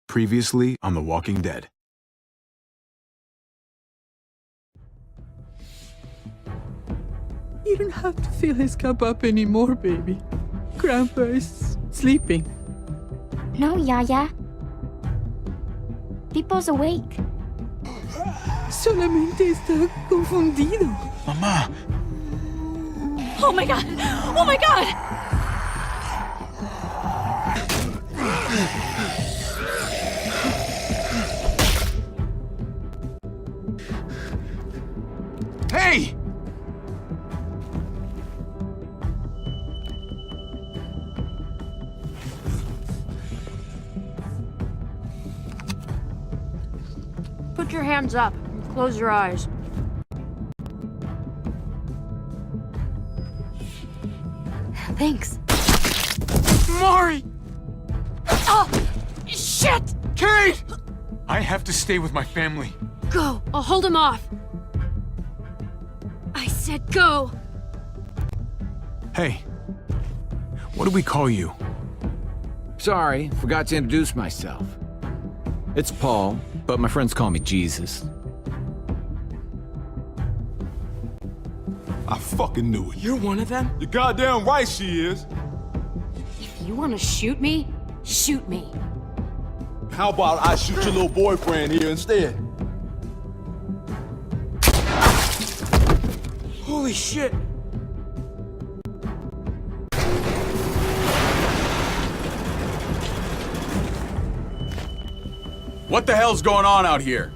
Previously on The Walking Dead. You don't have to fill his cup up anymore, baby. Grandpa is sleeping. No, Yaya. Pipo's awake. Solamente está confundido. Mamá! Oh my god! Oh my god! Hey! Put your hands up and close your eyes. Thanks. Mari! Oh! Shit! Kate! I have to stay with my family. Go! I'll hold him off. I said go! Hey. What do we call you? Sorry, forgot to introduce myself. It's Paul, but my friends call me Jesus. I fucking knew it. You're one of them? You're goddamn right she is. If you want to shoot me, shoot me. How about I shoot your little boyfriend here instead? Holy shit! What the hell's going on out here?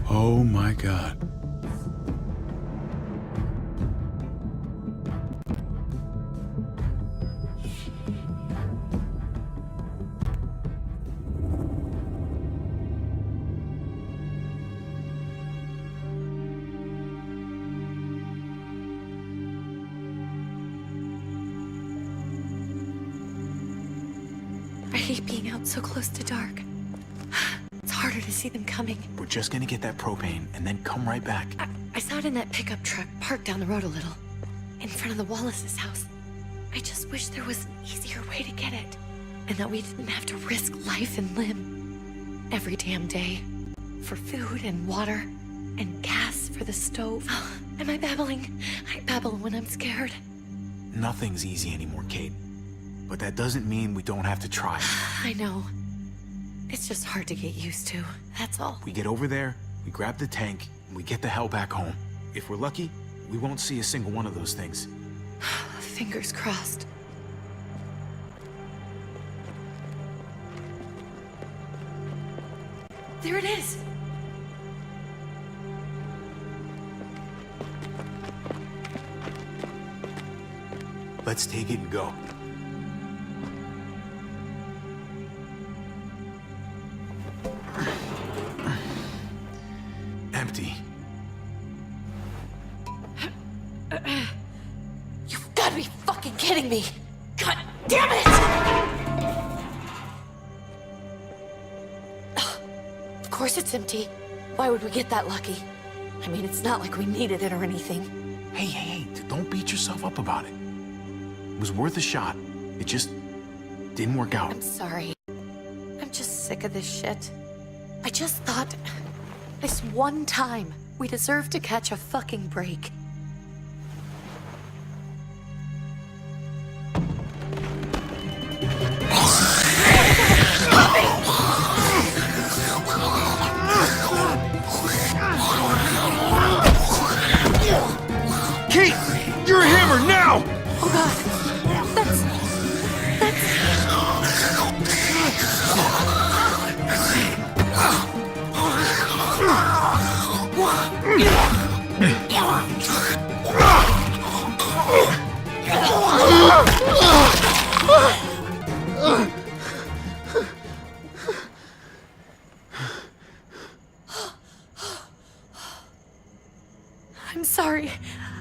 Oh my god. I hate being out so close to dark. It's harder to see them coming. We're just gonna get that propane and then come right back. I saw it in that pickup truck parked down the road a little, in front of the Wallace's house. I just wish there was an easier way to get it, and that we didn't have to risk life and limb every damn day for food and water and gas for the stove. Am I babbling? I babble when I'm scared. Nothing's easy anymore, Kate. But that doesn't mean we don't have to try. I know. It's just hard to get used to, that's all. We get over there, we grab the tank, and we get the hell back home. If we're lucky, we won't see a single one of those things. Fingers crossed. There it is! Let's take it and go. Empty. You've got to be fucking kidding me! God damn it! Of course it's empty. Why would we get that lucky? I mean, it's not like we needed it or anything. Hey, don't beat yourself up about it. It was worth a shot. It just didn't work out. I'm sorry. I'm just sick of this shit. I just thought, this one time, we deserve to catch a fucking break. Kate! You're a hammer now! Oh god. I'm sorry.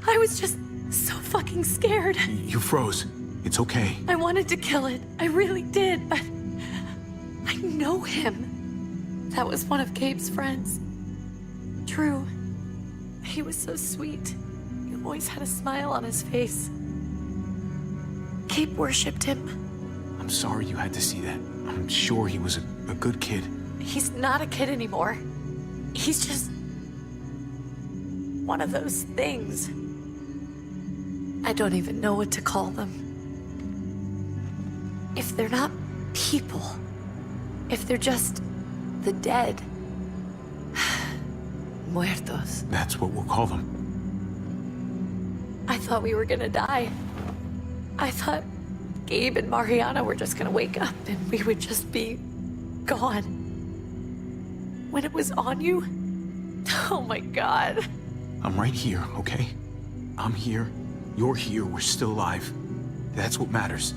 I was just so fucking scared. You froze. It's okay. I wanted to kill it. I really did, but I know him. That was one of Gabe's friends. Drew. He was so sweet. He always had a smile on his face. Gabe worshipped him. I'm sorry you had to see that. I'm sure he was a good kid. He's not a kid anymore. He's just one of those things. I don't even know what to call them. If they're not people, if they're just the dead, muertos. That's what we'll call them. I thought we were gonna die. I thought Gabe and Mariana were just gonna wake up and we would just be gone. When it was on you, oh my God. I'm right here, okay? I'm here. You're here. We're still alive. That's what matters.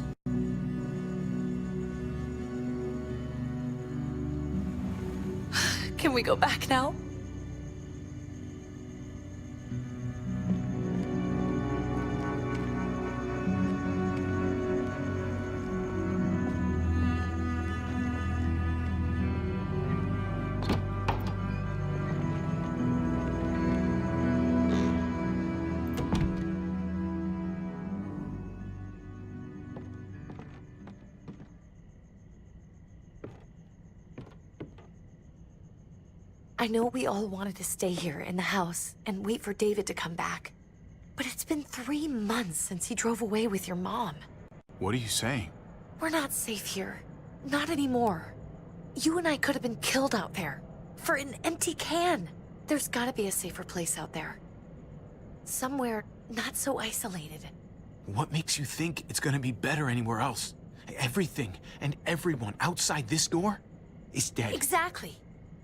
Can we go back now? I know we all wanted to stay here in the house and wait for David to come back. But it's been 3 months since he drove away with your mom. What are you saying? We're not safe here. Not anymore. You and I could have been killed out there. For an empty can. There's gotta be a safer place out there. Somewhere not so isolated. What makes you think it's gonna be better anywhere else? Everything and everyone outside this door is dead. Exactly.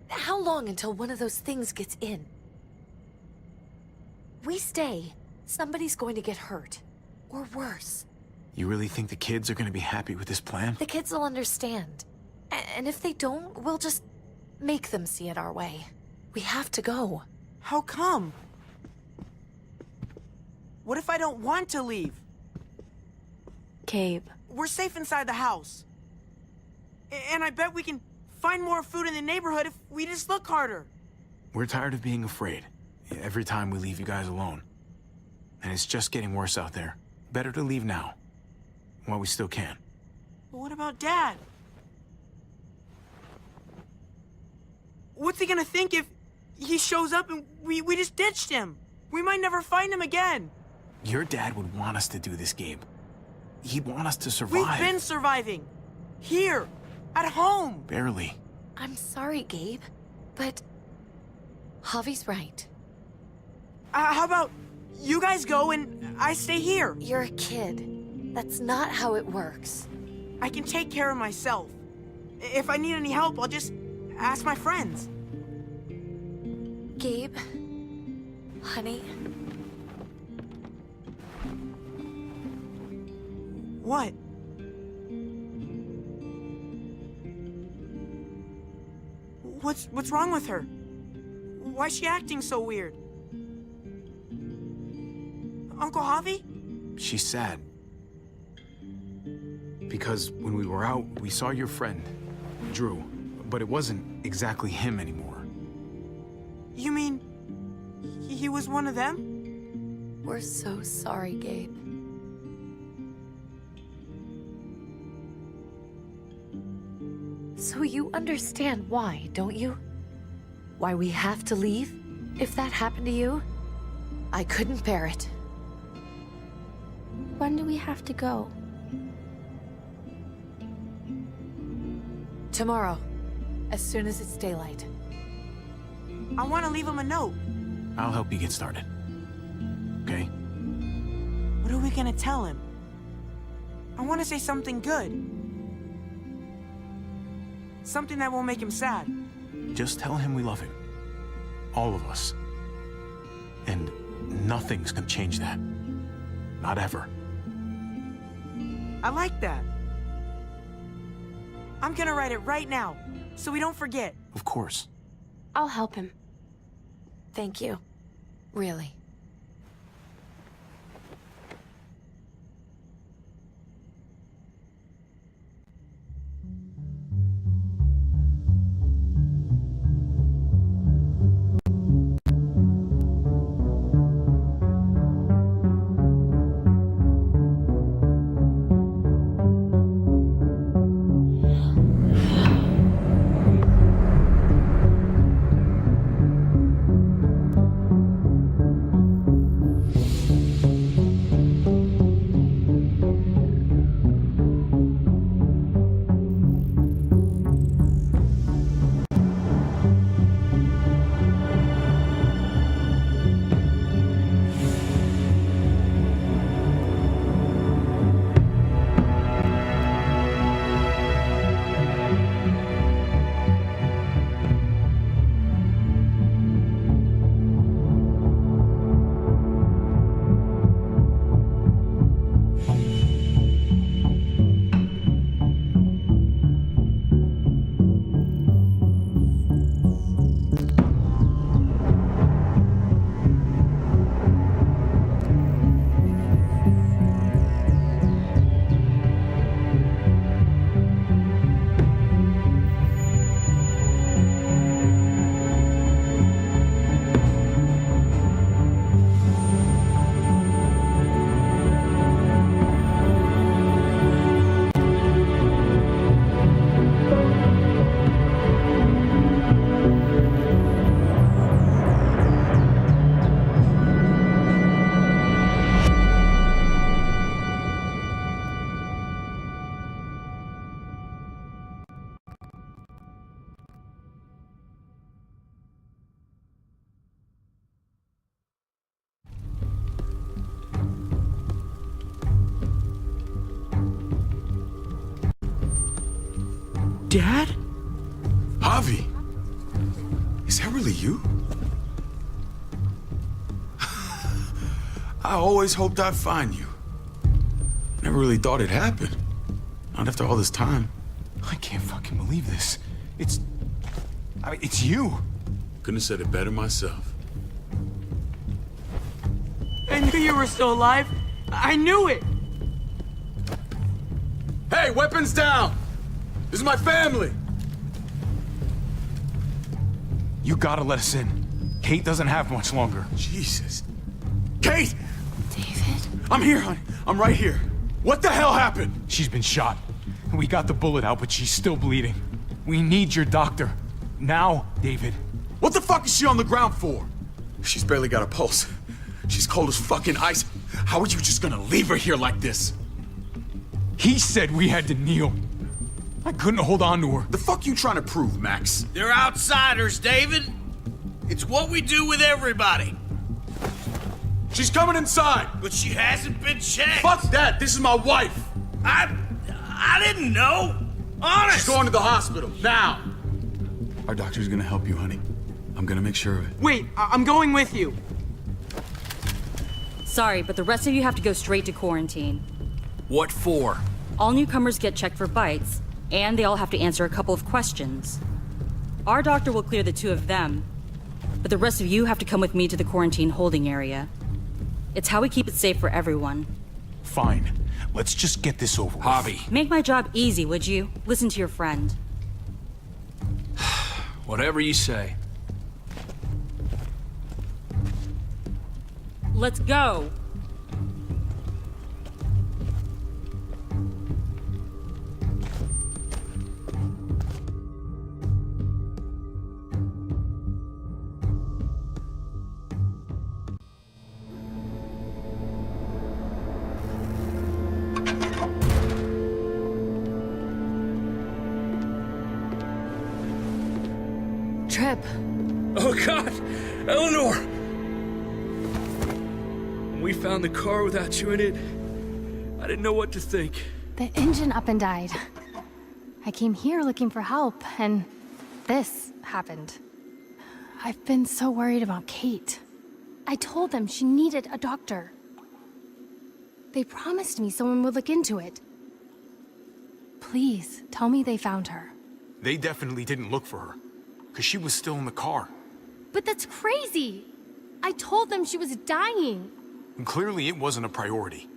How long until one of those things gets in? We stay, somebody's going to get hurt. Or worse. You really think the kids are gonna be happy with this plan? The kids will understand. And if they don't, we'll just make them see it our way. We have to go. How come? What if I don't want to leave? Gabe. We're safe inside the house. And I bet we can find more food in the neighborhood if we just look harder. We're tired of being afraid. Every time we leave you guys alone. And it's just getting worse out there. Better to leave now. While we still can. But what about Dad? What's he gonna think if he shows up and we just ditched him? We might never find him again. Your dad would want us to do this, Gabe. He'd want us to survive. We've been surviving. Here. At home. Barely. I'm sorry, Gabe. But Javi's right. How about you guys go and I stay here? You're a kid. That's not how it works. I can take care of myself. If I need any help, I'll just ask my friends. Gabe, honey, What? What's wrong with her? Why's she acting so weird? Uncle Javi? She's sad. Because when we were out, we saw your friend, Drew. But it wasn't exactly him anymore. You mean he was one of them? we're so sorry, Gabe. So you understand why, don't you? Why we have to leave? If that happened to you, I couldn't bear it. When do we have to go? Tomorrow, as soon as it's daylight. I want to leave him a note. I'll help you get started. Okay? What are we gonna tell him? I want to say something good. Something that won't make him sad. Just tell him we love him. All of us. And nothing's gonna change that. Not ever. I like that. I'm gonna write it right now, so we don't forget. Of course. I'll help him. Thank you. Really. Dad? Javi, is that really you? I always hoped I'd find you. Never really thought it'd happen. Not after all this time. I can't fucking believe this. It's you. Couldn't have said it better myself. I knew you were still alive. I knew it. Hey, weapons down! This is my family! You gotta let us in. Kate doesn't have much longer. Jesus. Kate! David? I'm here, honey. I'm right here. What the hell happened? She's been shot. We got the bullet out, but she's still bleeding. We need your doctor. Now, David. What the fuck is she on the ground for? She's barely got a pulse. She's cold as fucking ice. How are you just gonna leave her here like this? He said we had to kneel. I couldn't hold on to her. The fuck you trying to prove, Max? They're outsiders, David. It's what we do with everybody. She's coming inside! But she hasn't been checked. Fuck that! This is my wife! I didn't know. Honest. She's going to the hospital, now! Our doctor's gonna help you, honey. I'm gonna make sure of it. Wait, I'm going with you. Sorry, but the rest of you have to go straight to quarantine. What for? All newcomers get checked for bites, and they all have to answer a couple of questions. Our doctor will clear the two of them, but the rest of you have to come with me to the quarantine holding area. It's how we keep it safe for everyone. Fine. Let's just get this over with. Javi. Make my job easy, would you? Listen to your friend. Whatever you say. Let's go! Trip. Oh, God! Eleanor! When we found the car without you in it, I didn't know what to think. The engine up and died. I came here looking for help, and this happened. I've been so worried about Kate. I told them she needed a doctor. They promised me someone would look into it. Please, tell me they found her. They definitely didn't look for her, because she was still in the car. But that's crazy! I told them she was dying. And clearly it wasn't a priority.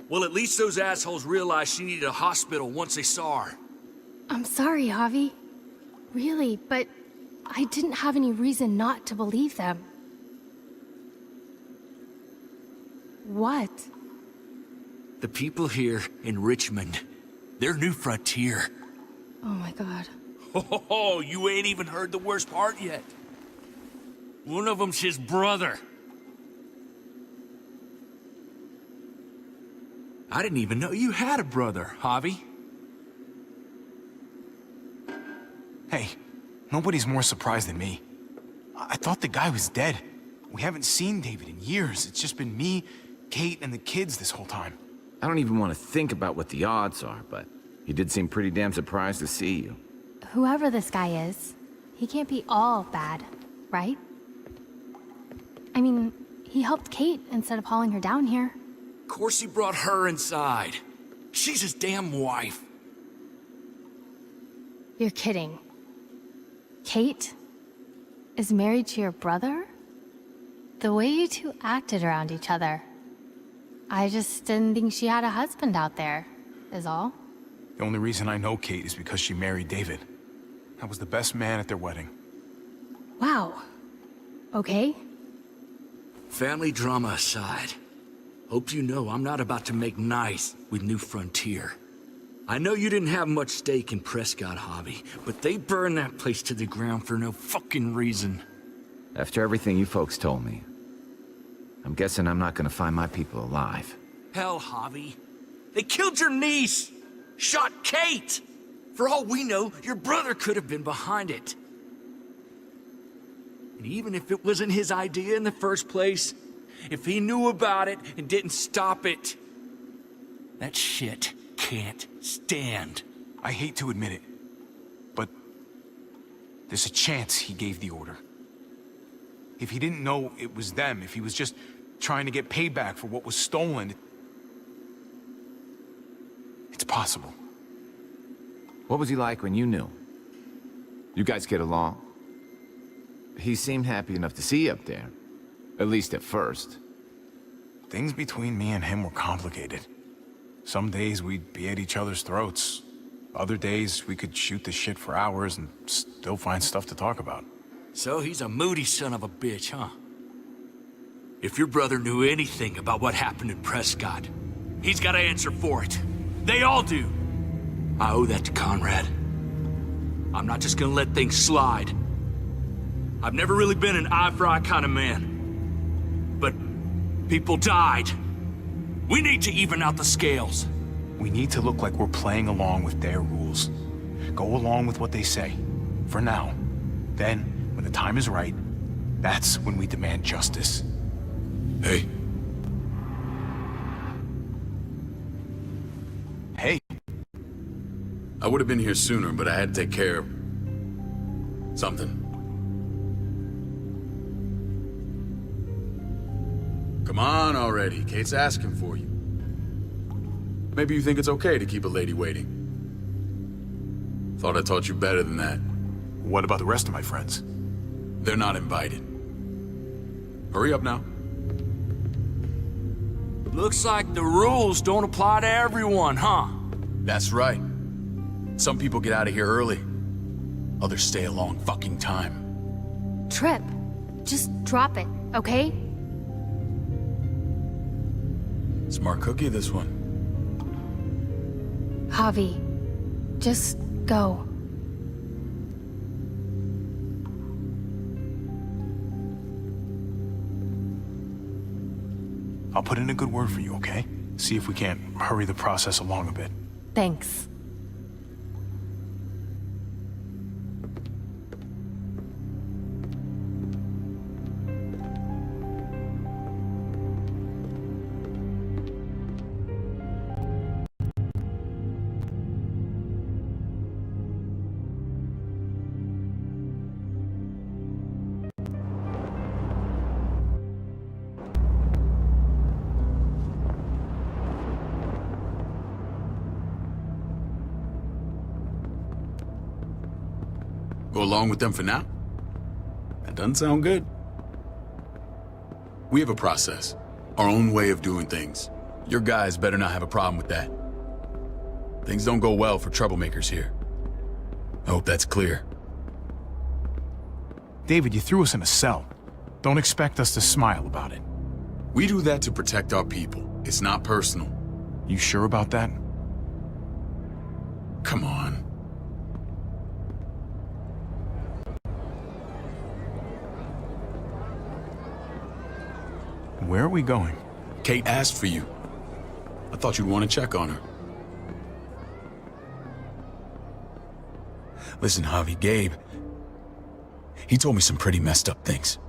Well, at least those assholes realized she needed a hospital once they saw her. I'm sorry, Javi. Really, but I didn't have any reason not to believe them. What? The people here in Richmond, their new frontier. Oh my god. Oh, you ain't even heard the worst part yet. One of them's his brother. I didn't even know you had a brother, Javi. Hey, nobody's more surprised than me. I thought the guy was dead. We haven't seen David in years. It's just been me, Kate, and the kids this whole time. I don't even want to think about what the odds are, but he did seem pretty damn surprised to see you. Whoever this guy is, he can't be all bad, right? I mean, he helped Kate instead of hauling her down here. Of course he brought her inside. She's his damn wife. You're kidding. Kate is married to your brother? The way you two acted around each other. I just didn't think she had a husband out there, is all. The only reason I know Kate is because she married David. I was the best man at their wedding. Wow. Okay. Family drama aside, hope you know I'm not about to make nice with New Frontier. I know you didn't have much stake in Prescott, Javi, but they burned that place to the ground for no fucking reason. After everything you folks told me, I'm guessing I'm not gonna find my people alive. Hell, Javi. They killed your niece! Shot Kate! For all we know, your brother could have been behind it. And even if it wasn't his idea in the first place, if he knew about it and didn't stop it, that shit can't stand. I hate to admit it, There's a chance he gave the order. If he didn't know it was them, if he was just trying to get payback for what was stolen, it's possible. What was he like when you knew? You guys get along? He seemed happy enough to see you up there. At least at first. Things between me and him were complicated. Some days we'd be at each other's throats. Other days we could shoot the shit for hours and still find stuff to talk about. So he's a moody son of a bitch, huh? If your brother knew anything about what happened in Prescott, he's got to answer for it. They all do. I owe that to Conrad. I'm not just gonna let things slide. I've never really been an eye-for-eye kind of man. But people died. We need to even out the scales. We need to look like we're playing along with their rules. Go along with what they say. For now. Then, when the time is right, that's when we demand justice. Hey. Hey. I would have been here sooner, but I had to take care of something. Come on already. Kate's asking for you. Maybe you think it's okay to keep a lady waiting. Thought I taught you better than that. What about the rest of my friends? They're not invited. Hurry up now. Looks like the rules don't apply to everyone, huh? That's right. Some people get out of here early. Others stay a long fucking time. Trip, just drop it, okay? Smart cookie, this one. Javi, just go. I'll put in a good word for you, okay? See if we can't hurry the process along a bit. Thanks. Go along with them for now? That doesn't sound good. We have a process, our own way of doing things. Your guys better not have a problem with that. Things don't go well for troublemakers here. I hope that's clear. David, you threw us in a cell. Don't expect us to smile about it. We do that to protect our people. It's not personal. You sure about that? Come on. Where are we going? Kate asked for you. I thought you'd want to check on her. Listen, Javi, Gabe, he told me some pretty messed up things.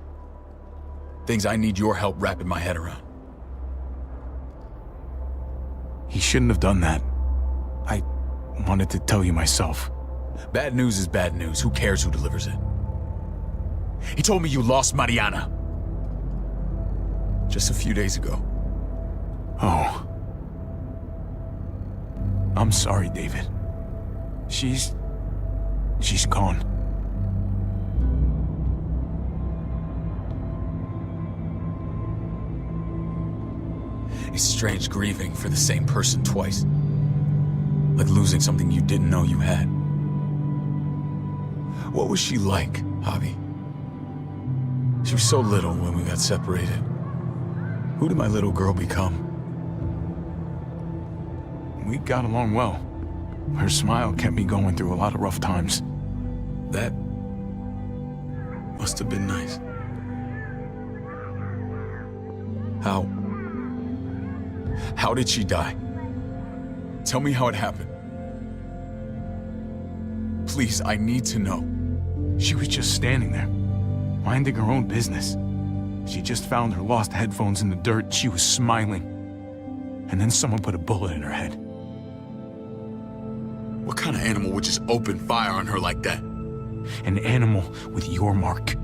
Things I need your help wrapping my head around. He shouldn't have done that. I wanted to tell you myself. Bad news is bad news. Who cares who delivers it? He told me you lost Mariana. Just a few days ago. Oh. I'm sorry, David. She's gone. It's strange grieving for the same person twice. Like losing something you didn't know you had. What was she like, Javi? She was so little when we got separated. Who did my little girl become? We got along well. Her smile kept me going through a lot of rough times. That must have been nice. How did she die? Tell me how it happened. Please, I need to know. She was just standing there, minding her own business. She just found her lost headphones in the dirt. She was smiling. And then someone put a bullet in her head. What kind of animal would just open fire on her like that? An animal with your mark.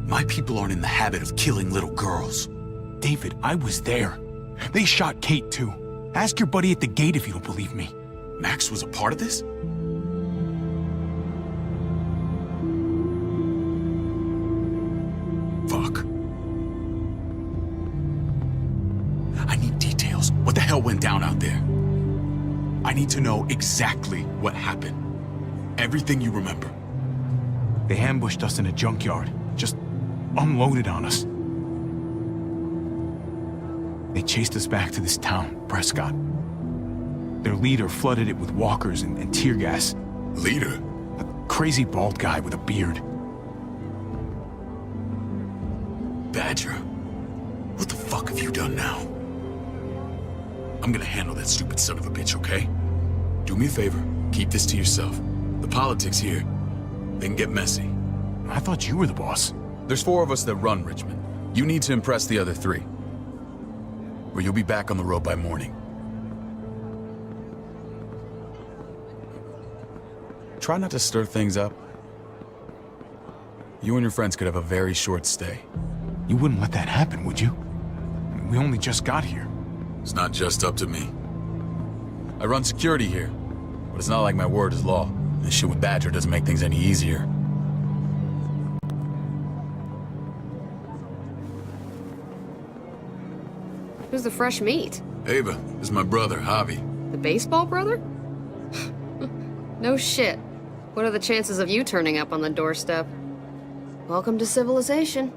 My people aren't in the habit of killing little girls. David, I was there. They shot Kate too. Ask your buddy at the gate if you don't believe me. Max was a part of this? Fuck. I need details. What the hell went down out there? I need to know exactly what happened. Everything you remember. They ambushed us in a junkyard. Just unloaded on us. They chased us back to this town, Prescott. Their leader flooded it with walkers and tear gas. Leader? A crazy bald guy with a beard. Badger, what the fuck have you done now? I'm gonna handle that stupid son of a bitch, okay? Do me a favor, keep this to yourself. The politics here, they can get messy. I thought you were the boss. There's 4 of us that run Richmond. You need to impress the other 3. Or you'll be back on the road by morning. Try not to stir things up. You and your friends could have a very short stay. You wouldn't let that happen, would you? We only just got here. It's not just up to me. I run security here, but it's not like my word is law. This shit with Badger doesn't make things any easier. Who's the fresh meat? Ava, this is my brother, Javi. The baseball brother? No shit. What are the chances of you turning up on the doorstep? Welcome to civilization.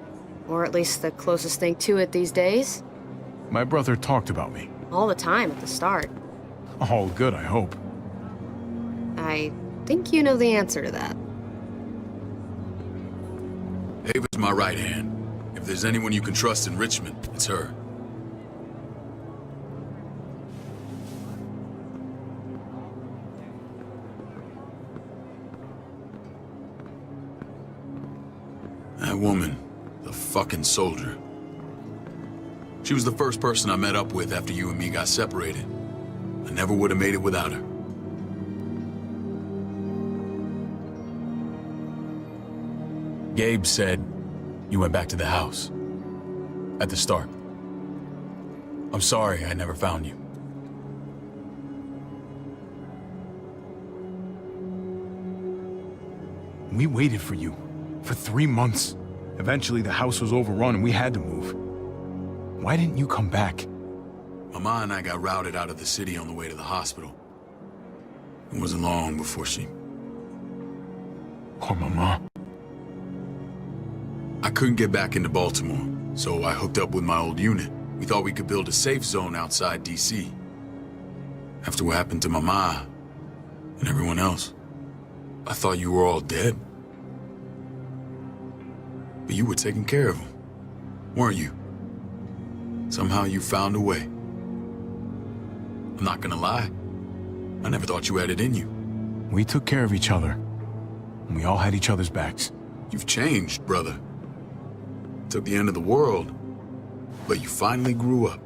Or at least the closest thing to it these days. My brother talked about me. All the time at the start. All good, I hope. I think you know the answer to that. Ava's my right hand. If there's anyone you can trust in Richmond, it's her. That woman, the fucking soldier. She was the first person I met up with after you and me got separated. I never would have made it without her. Gabe said you went back to the house. At the start. I'm sorry I never found you. We waited for you. For 3 months. Eventually the house was overrun and we had to move. Why didn't you come back? Mama and I got routed out of the city on the way to the hospital. It wasn't long before she... Poor Mama. I couldn't get back into Baltimore, so I hooked up with my old unit. We thought we could build a safe zone outside D.C. After what happened to Mama and everyone else, I thought you were all dead. But you were taking care of them, weren't you? Somehow you found a way. I'm not gonna lie. I never thought you had it in you. We took care of each other. And we all had each other's backs. You've changed, brother. Took the end of the world, but you finally grew up.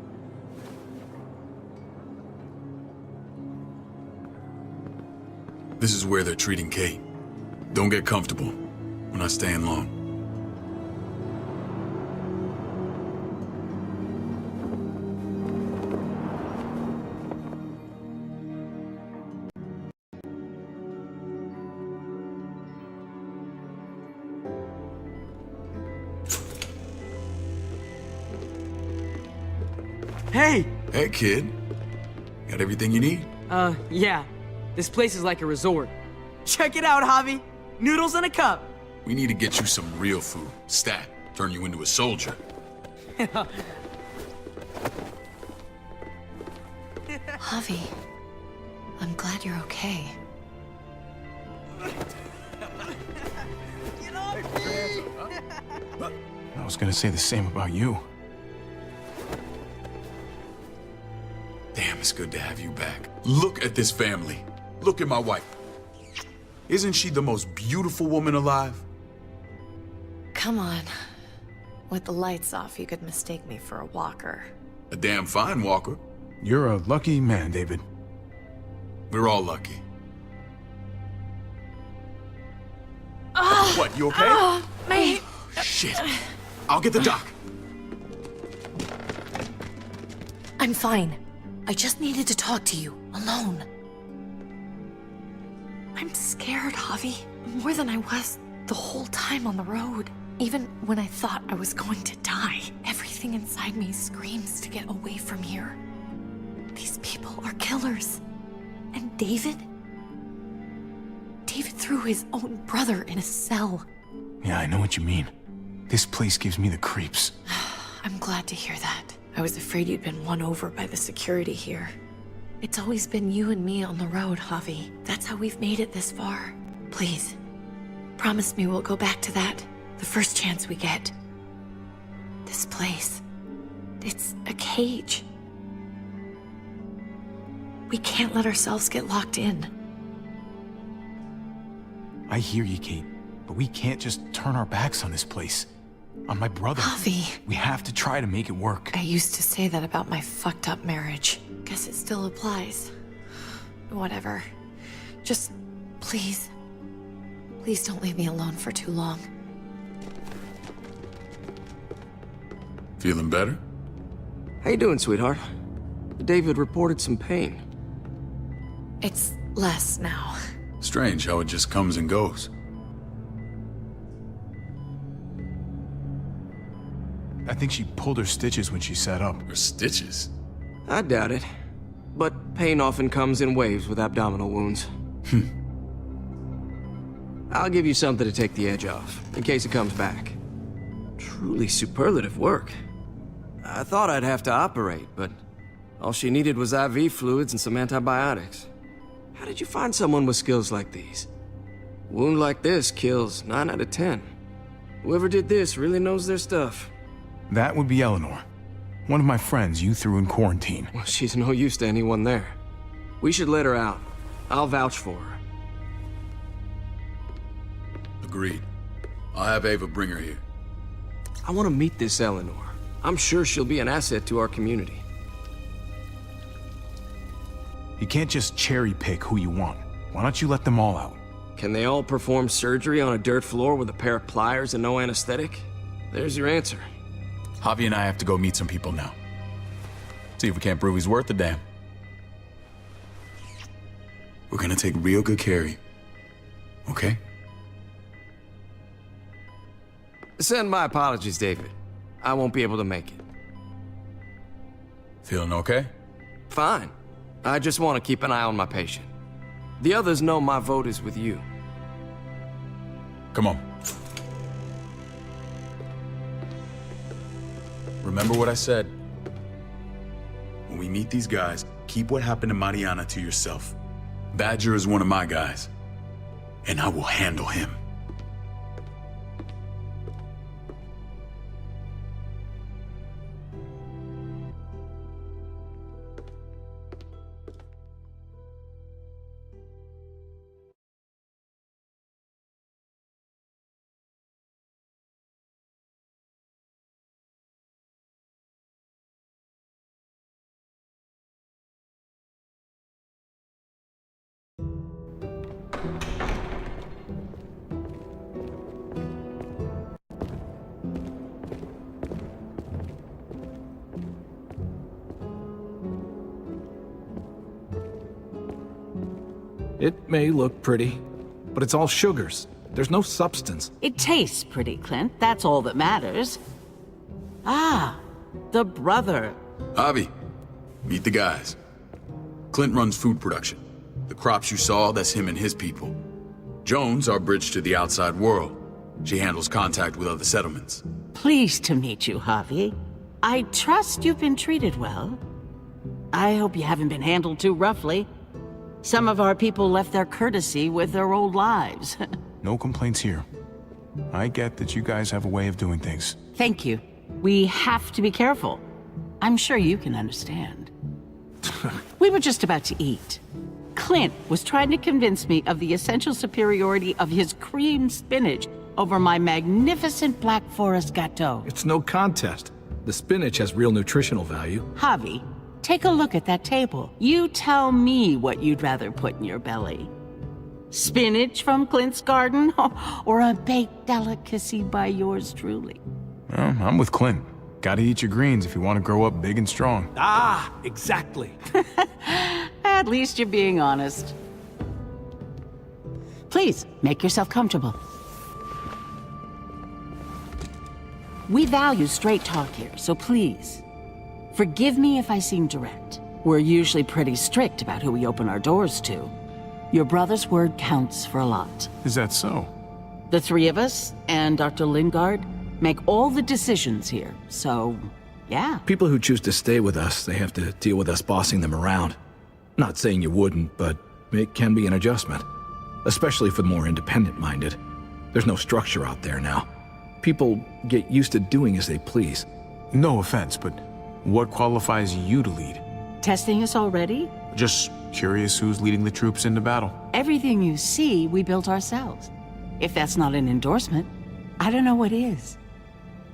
This is where they're treating Kate. Don't get comfortable. We're not staying long. Hey! Hey, kid. Got everything you need? Yeah. This place is like a resort. Check it out, Javi. Noodles in a cup. We need to get you some real food. Stat. Turn you into a soldier. Javi, I'm glad you're okay. I was gonna say the same about you. Damn, it's good to have you back. Look at this family. Look at my wife. Isn't she the most beautiful woman alive? Come on. With the lights off, you could mistake me for a walker. A damn fine walker. You're a lucky man, David. We're all lucky. What, you okay? Oh, my... Shit. I'll get the doc. I'm fine. I just needed to talk to you, alone. I'm scared, Javi. More than I was the whole time on the road. Even when I thought I was going to die, everything inside me screams to get away from here. These people are killers. And David? David threw his own brother in a cell. Yeah, I know what you mean. This place gives me the creeps. I'm glad to hear that. I was afraid you'd been won over by the security here. It's always been you and me on the road, Javi. That's how we've made it this far. Please, promise me we'll go back to that the first chance we get. This place, it's a cage. We can't let ourselves get locked in. I hear you, Kate, but we can't just turn our backs on this place. On my brother. Javi. We have to try to make it work. I used to say that about my fucked up marriage. Guess it still applies. Whatever. Just, please. Please don't leave me alone for too long. Feeling better? How you doing, sweetheart? David reported some pain. It's less now. Strange how it just comes and goes. I think she pulled her stitches when she sat up. Her stitches? I doubt it. But pain often comes in waves with abdominal wounds. I'll give you something to take the edge off, in case it comes back. Truly superlative work. I thought I'd have to operate, but all she needed was IV fluids and some antibiotics. How did you find someone with skills like these? A wound like this kills 9 out of 10. Whoever did this really knows their stuff. That would be Eleanor. One of my friends you threw in quarantine. Well, she's no use to anyone there. We should let her out. I'll vouch for her. Agreed. I'll have Ava bring her here. I want to meet this Eleanor. I'm sure she'll be an asset to our community. You can't just cherry pick who you want. Why don't you let them all out? Can they all perform surgery on a dirt floor with a pair of pliers and no anesthetic? There's your answer. Javi and I have to go meet some people now. See if we can't prove he's worth a damn. We're gonna take real good care of you. Okay? Send my apologies, David. I won't be able to make it. Feeling okay? Fine. I just want to keep an eye on my patient. The others know my vote is with you. Come on. Remember what I said. When we meet these guys, keep what happened to Mariana to yourself. Badger is one of my guys, and I will handle him. It may look pretty, but it's all sugars. There's no substance. It tastes pretty, Clint. That's all that matters. Ah, the brother. Javi, meet the guys. Clint runs food production. The crops you saw, that's him and his people. Jones, our bridge to the outside world. She handles contact with other settlements. Pleased to meet you, Javi. I trust you've been treated well. I hope you haven't been handled too roughly. Some of our people left their courtesy with their old lives. No complaints here. I get that you guys have a way of doing things. Thank you. We have to be careful. I'm sure you can understand. We were just about to eat. Clint was trying to convince me of the essential superiority of his cream spinach over my magnificent Black Forest gâteau. It's no contest. The spinach has real nutritional value. Javi, take a look at that table. You tell me what you'd rather put in your belly. Spinach from Clint's garden? Or a baked delicacy by yours truly? Well, I'm with Clint. Gotta eat your greens if you want to grow up big and strong. Ah, exactly. At least you're being honest. Please, make yourself comfortable. We value straight talk here, so please, forgive me if I seem direct. We're usually pretty strict about who we open our doors to. Your brother's word counts for a lot. Is that so? The three of us, and Dr. Lingard, make all the decisions here, so, yeah. People who choose to stay with us, they have to deal with us bossing them around. Not saying you wouldn't, but it can be an adjustment. Especially for the more independent-minded. There's no structure out there now. People get used to doing as they please. No offense, but what qualifies you to lead? Testing us already? Just curious who's leading the troops into battle. Everything you see, we built ourselves. If that's not an endorsement, I don't know what is.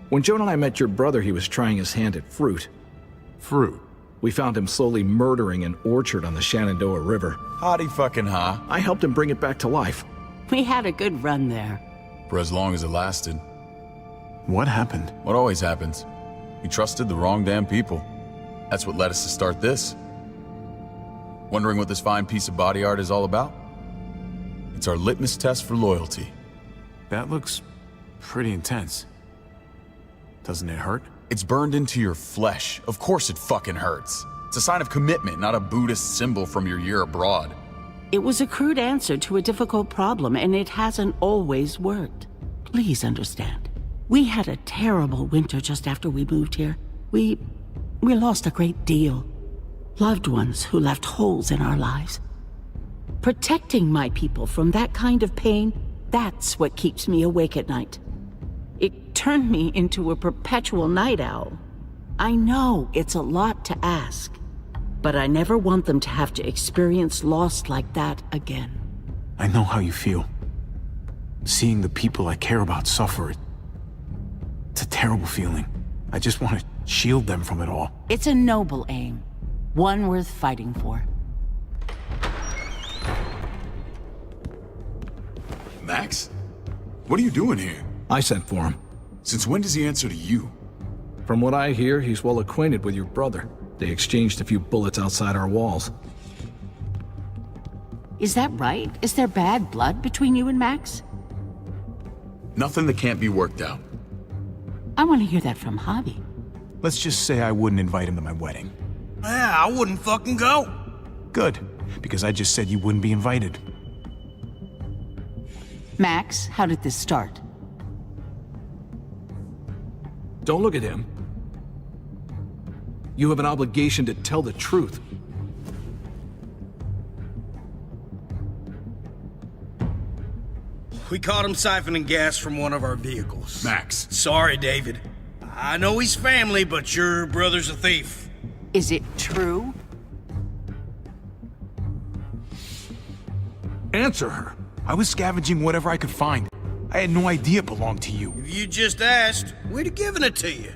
When Joan and I met your brother, he was trying his hand at fruit. Fruit? We found him slowly murdering an orchard on the Shenandoah River. Howdy fucking ha. I helped him bring it back to life. We had a good run there. For as long as it lasted. What happened? What always happens. We trusted the wrong damn people. That's what led us to start this. Wondering what this fine piece of body art is all about? It's our litmus test for loyalty. That looks pretty intense. Doesn't it hurt? It's burned into your flesh. Of course it fucking hurts. It's a sign of commitment, not a Buddhist symbol from your year abroad. It was a crude answer to a difficult problem, and it hasn't always worked. Please understand. We had a terrible winter just after we moved here. We lost a great deal. Loved ones who left holes in our lives. Protecting my people from that kind of pain, that's what keeps me awake at night. It turned me into a perpetual night owl. I know it's a lot to ask, but I never want them to have to experience loss like that again. I know how you feel. Seeing the people I care about suffer, it's a terrible feeling. I just want to shield them from it all. It's a noble aim, one worth fighting for. Max? What are you doing here? I sent for him. Since when does he answer to you? From what I hear, he's well acquainted with your brother. They exchanged a few bullets outside our walls. Is that right? Is there bad blood between you and Max? Nothing that can't be worked out. I want to hear that from Javi. Let's just say I wouldn't invite him to my wedding. Yeah, I wouldn't fucking go. Good, because I just said you wouldn't be invited. Max, how did this start? Don't look at him. You have an obligation to tell the truth. We caught him siphoning gas from one of our vehicles. Max. Sorry, David. I know he's family, but your brother's a thief. Is it true? Answer her. I was scavenging whatever I could find. I had no idea it belonged to you. If you just asked, we'd have given it to you.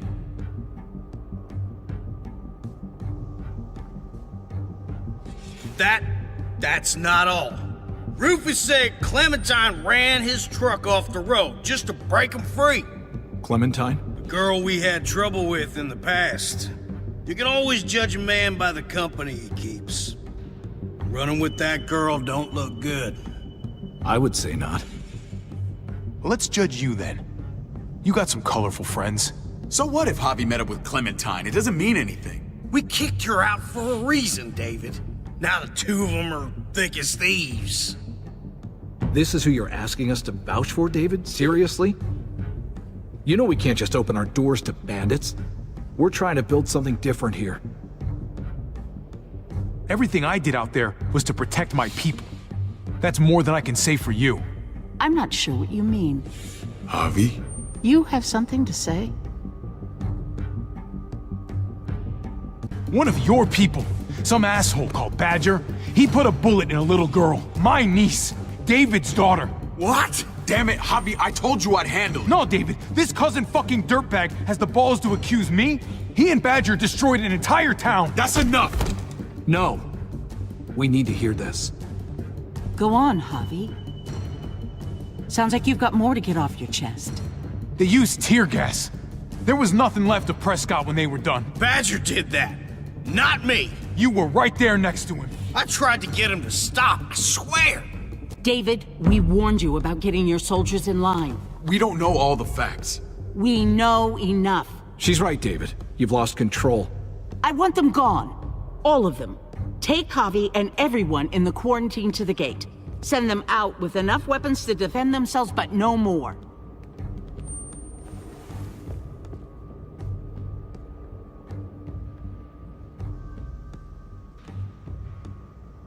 That's not all. Rufus said Clementine ran his truck off the road just to break him free. Clementine? The girl we had trouble with in the past. You can always judge a man by the company he keeps. Running with that girl don't look good. I would say not. Well, let's judge you then. You got some colorful friends. So what if Javi met up with Clementine? It doesn't mean anything. We kicked her out for a reason, David. Now the two of them are thick as thieves. This is who you're asking us to vouch for, David? Seriously? You know we can't just open our doors to bandits. We're trying to build something different here. Everything I did out there was to protect my people. That's more than I can say for you. I'm not sure what you mean. Javi? You have something to say? One of your people, some asshole called Badger, he put a bullet in a little girl, my niece, David's daughter. What? Damn it, Javi, I told you I'd handle it. No, David, this cousin fucking dirtbag has the balls to accuse me? He and Badger destroyed an entire town. That's enough! No. We need to hear this. Go on, Javi. Sounds like you've got more to get off your chest. They used tear gas. There was nothing left of Prescott when they were done. Badger did that, not me. You were right there next to him. I tried to get him to stop, I swear. David, we warned you about getting your soldiers in line. We don't know all the facts. We know enough. She's right, David. You've lost control. I want them gone. All of them. Take Javi and everyone in the quarantine to the gate. Send them out with enough weapons to defend themselves, but no more.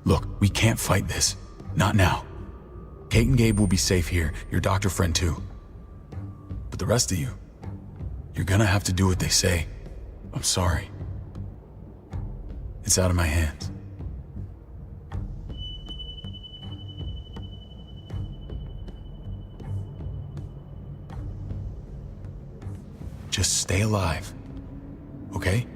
Look, we can't fight this. Not now. Kate and Gabe will be safe here, your doctor friend too. But the rest of you, you're gonna have to do what they say. I'm sorry. It's out of my hands. Just stay alive, okay?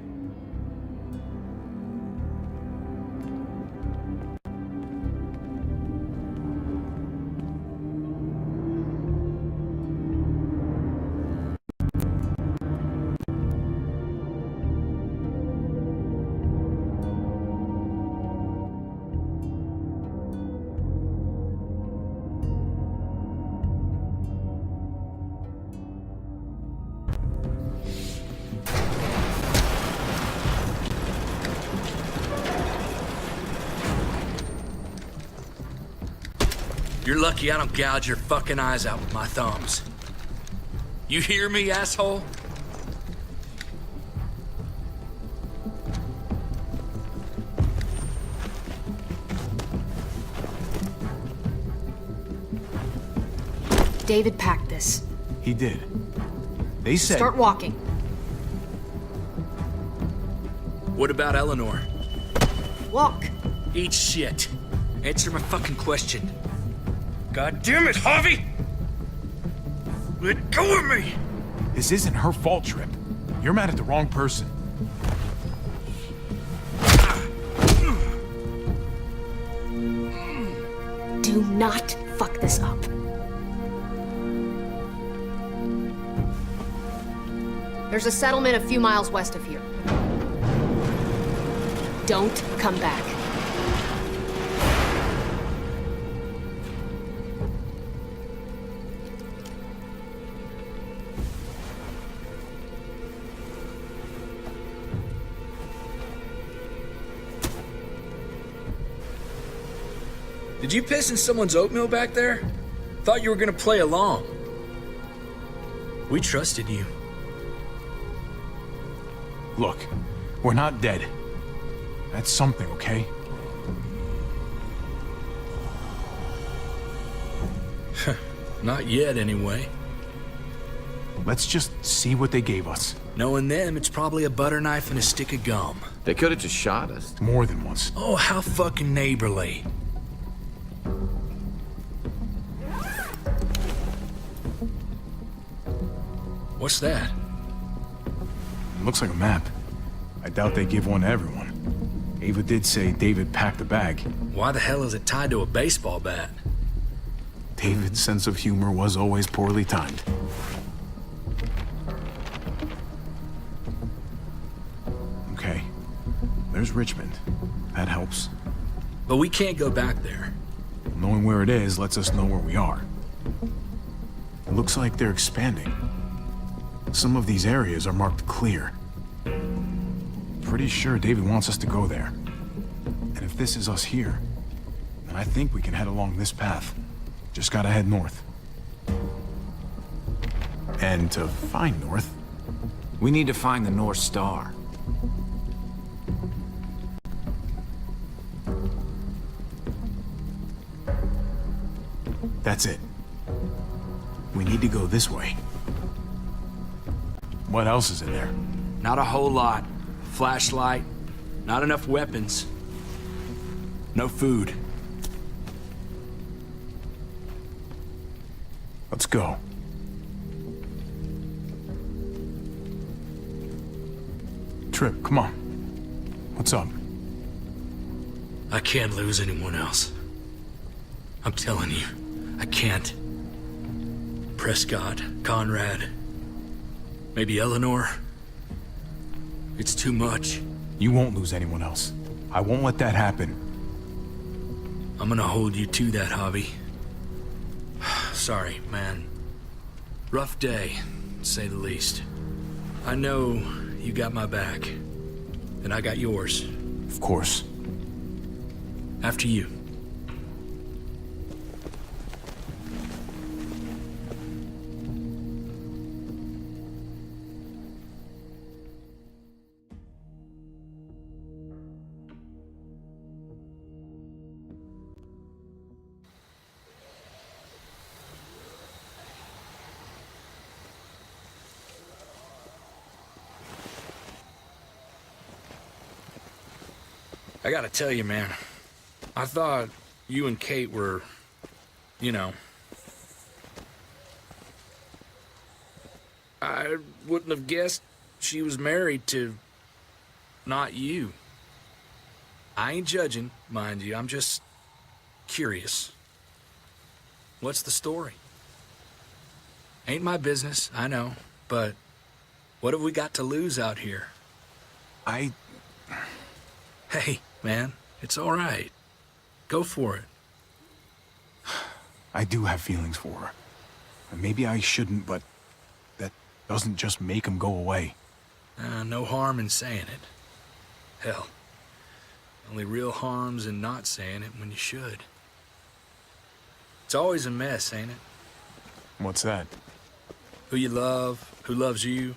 You're lucky I don't gouge your fucking eyes out with my thumbs. You hear me, asshole? David packed this. He did. They said... Start walking. What about Eleanor? Walk. Eat shit. Answer my fucking question. God damn it, Javi! Let go of me! This isn't her fault, Trip. You're mad at the wrong person. Do not fuck this up. There's a settlement a few miles west of here. Don't come back. Did you piss in someone's oatmeal back there? Thought you were gonna play along. We trusted you. Look, we're not dead. That's something, okay? Not yet, anyway. Let's just see what they gave us. Knowing them, it's probably a butter knife and a stick of gum. They could have just shot us. More than once. Oh, how fucking neighborly. What's that? Looks like a map. I doubt they give one to everyone. Ava did say David packed the bag. Why the hell is it tied to a baseball bat? David's sense of humor was always poorly timed. Okay. There's Richmond. That helps. But we can't go back there. Knowing where it is lets us know where we are. It looks like they're expanding. Some of these areas are marked clear. Pretty sure David wants us to go there. And if this is us here, then I think we can head along this path. Just gotta head north. And to find north... We need to find the North Star. That's it. We need to go this way. What else is in there? Not a whole lot. Flashlight, not enough weapons. No food. Let's go. Trip, come on. What's up? I can't lose anyone else. I'm telling you, I can't. Prescott, Conrad, maybe Eleanor. It's too much. You won't lose anyone else. I won't let that happen. I'm gonna hold you to that, Javi. Sorry, man. Rough day, to say the least. I know you got my back, and I got yours. Of course. After you. I gotta tell you, man, I thought you and Kate were, you know... I wouldn't have guessed she was married to... not you. I ain't judging, mind you, I'm just curious. What's the story? Ain't my business, I know, but what have we got to lose out here? Hey, man, it's all right. Go for it. I do have feelings for her. Maybe I shouldn't, but that doesn't just make them go away. No harm in saying it. Hell, only real harm's in not saying it when you should. It's always a mess, ain't it? What's that? Who you love, who loves you,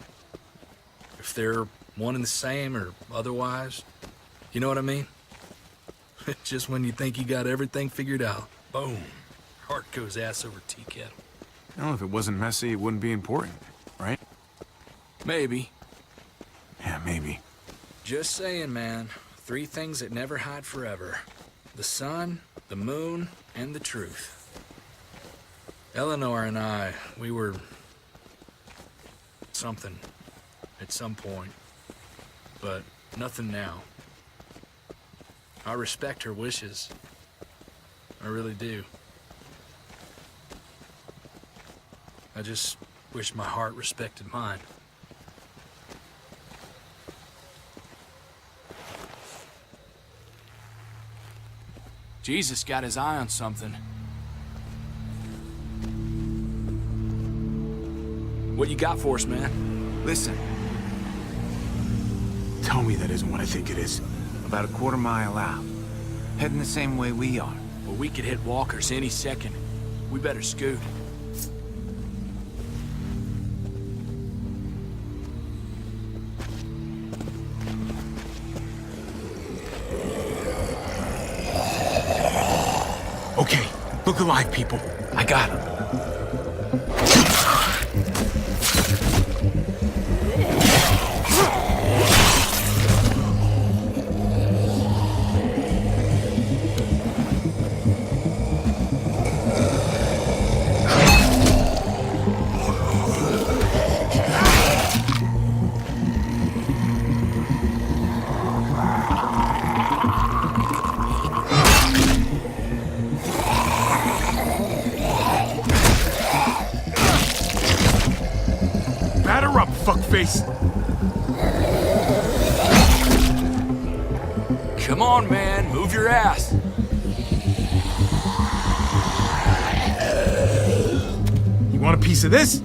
if they're one and the same or otherwise. You know what I mean? Just when you think you got everything figured out, boom, heart goes ass over tea kettle. Well, if it wasn't messy, it wouldn't be important, right? Maybe. Yeah, maybe. Just saying, man. 3 things that never hide forever. The sun, the moon, and the truth. Eleanor and I, we were... something. At some point. But nothing now. I respect her wishes. I really do. I just wish my heart respected mine. Jesus got his eye on something. What you got for us, man? Listen. Tell me that isn't what I think it is. About a quarter mile out. Heading the same way we are. Well, we could hit walkers any second. We better scoot. Okay, look alive, people. I got him. Batter up, fuckface! Come on, man. Move your ass. You want a piece of this?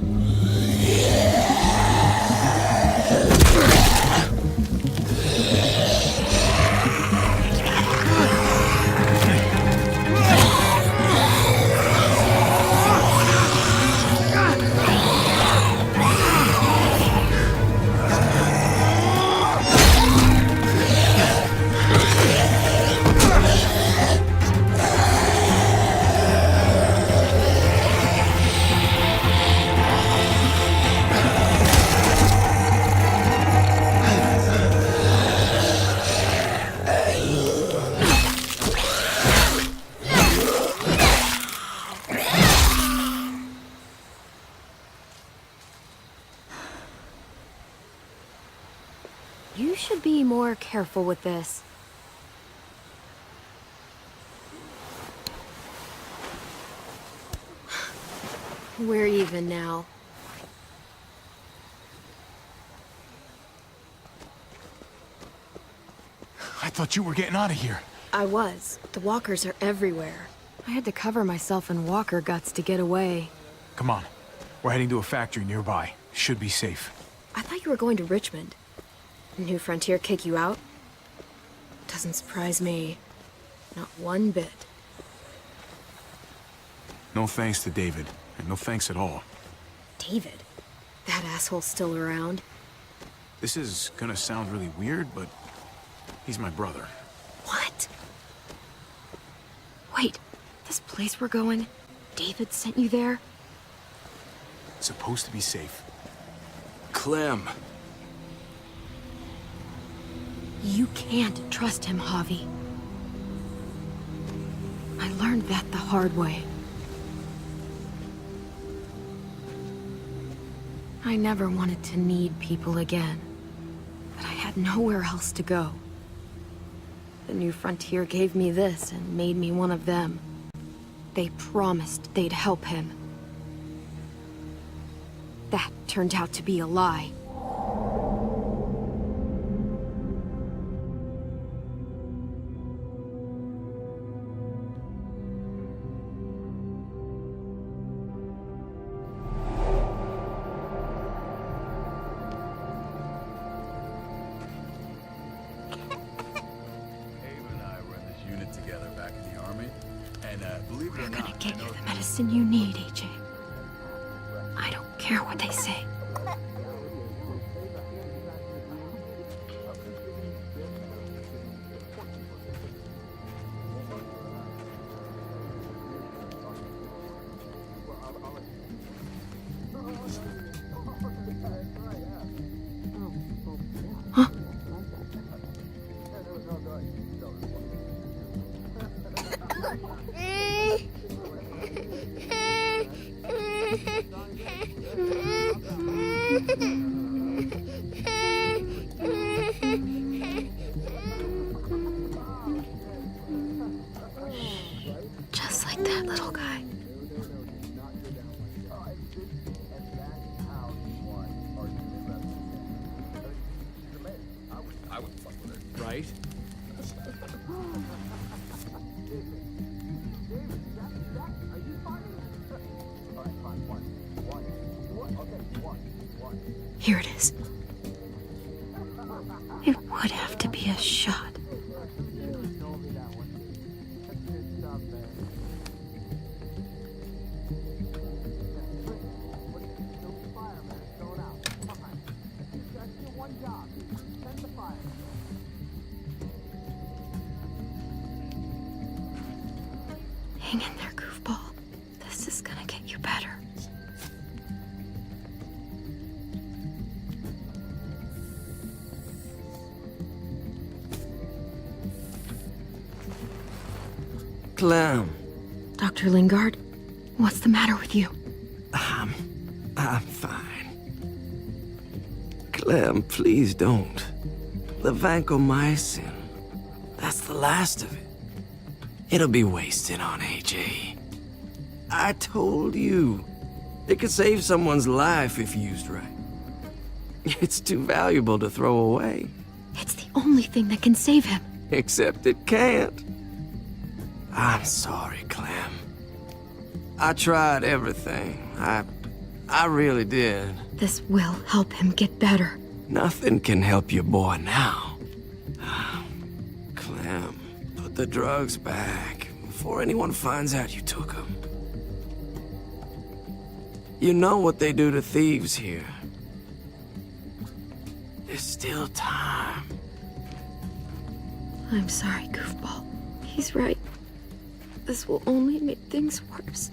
You should be more careful with this. We're even now. I thought you were getting out of here. I was. The walkers are everywhere. I had to cover myself in walker guts to get away. Come on. We're heading to a factory nearby. Should be safe. I thought you were going to Richmond. New Frontier kick you out? Doesn't surprise me. Not one bit. No thanks to David. And no thanks at all. David? That asshole's still around? This is gonna sound really weird, but he's my brother. What? Wait, this place we're going, David sent you there? It's supposed to be safe. Clem. You can't trust him, Javi. I learned that the hard way. I never wanted to need people again, but I had nowhere else to go. The New Frontier gave me this and made me one of them. They promised they'd help him. That turned out to be a lie. We're gonna get you the medicine you need, AJ. I don't care what they say. Huh? Just like that little guy. I would fuck with her. Right? Here it is. It would have to be a shot. Hang in there, goofball. This is gonna get you better. Clem. Dr. Lingard, what's the matter with you? I'm fine. Clem, please don't. The vancomycin. That's the last of it. It'll be wasted on AJ. I told you. It could save someone's life if used right. It's too valuable to throw away. It's the only thing that can save him. Except it can't. I'm sorry, Clem. I tried everything. I really did. This will help him get better. Nothing can help your boy now. Clem, put the drugs back before anyone finds out you took them. You know what they do to thieves here. There's still time. I'm sorry, goofball. He's right. This will only make things worse.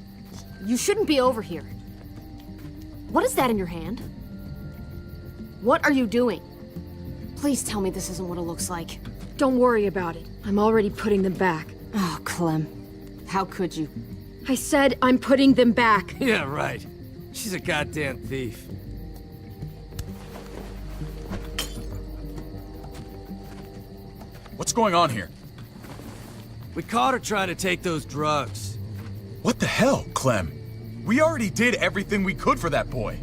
You shouldn't be over here. What is that in your hand? What are you doing? Please tell me this isn't what it looks like. Don't worry about it. I'm already putting them back. Oh, Clem. How could you? I said I'm putting them back. Yeah, right. She's a goddamn thief. What's going on here? We caught her trying to take those drugs. What the hell, Clem? We already did everything we could for that boy.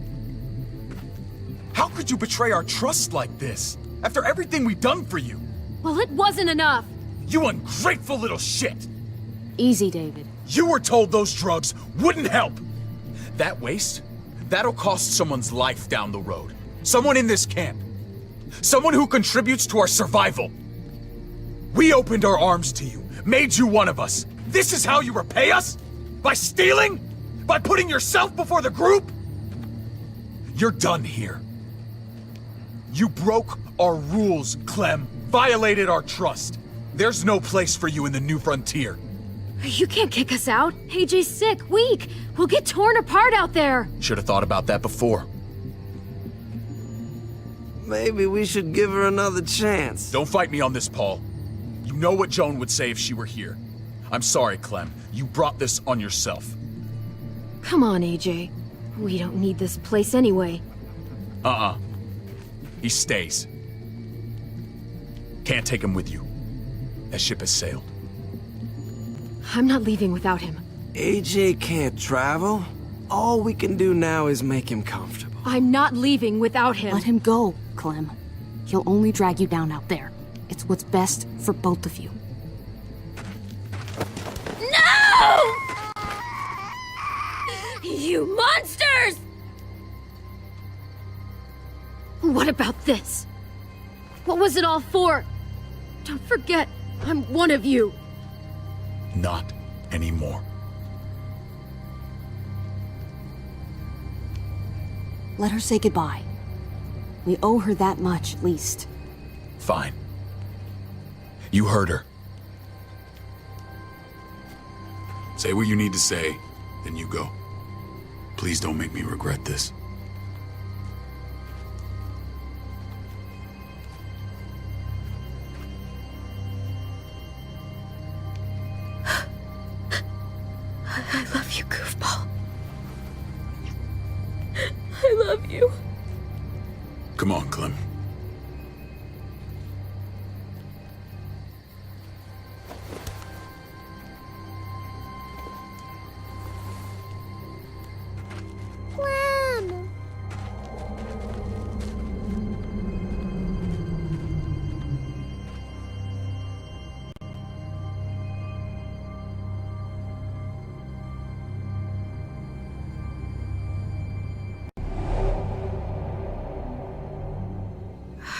How could you betray our trust like this, after everything we've done for you? Well, it wasn't enough. You ungrateful little shit! Easy, David. You were told those drugs wouldn't help! That waste, that'll cost someone's life down the road. Someone in this camp. Someone who contributes to our survival. We opened our arms to you, made you one of us. This is how you repay us? By stealing? By putting yourself before the group? You're done here. You broke our rules, Clem. Violated our trust. There's no place for you in the new frontier. You can't kick us out. AJ's sick, weak. We'll get torn apart out there. Should have thought about that before. Maybe we should give her another chance. Don't fight me on this, Paul. You know what Joan would say if she were here. I'm sorry, Clem. You brought this on yourself. Come on, AJ. We don't need this place anyway. He stays. Can't take him with you. That ship has sailed. I'm not leaving without him. AJ can't travel. All we can do now is make him comfortable. I'm not leaving without him. Let him go, Clem. He'll only drag you down out there. It's what's best for both of you. No! You monsters! What about this? What was it all for? Don't forget, I'm one of you. Not anymore. Let her say goodbye. We owe her that much, at least. Fine. You heard her. Say what you need to say, then you go. Please don't make me regret this. I love you, goofball. I love you. Come on, Clem.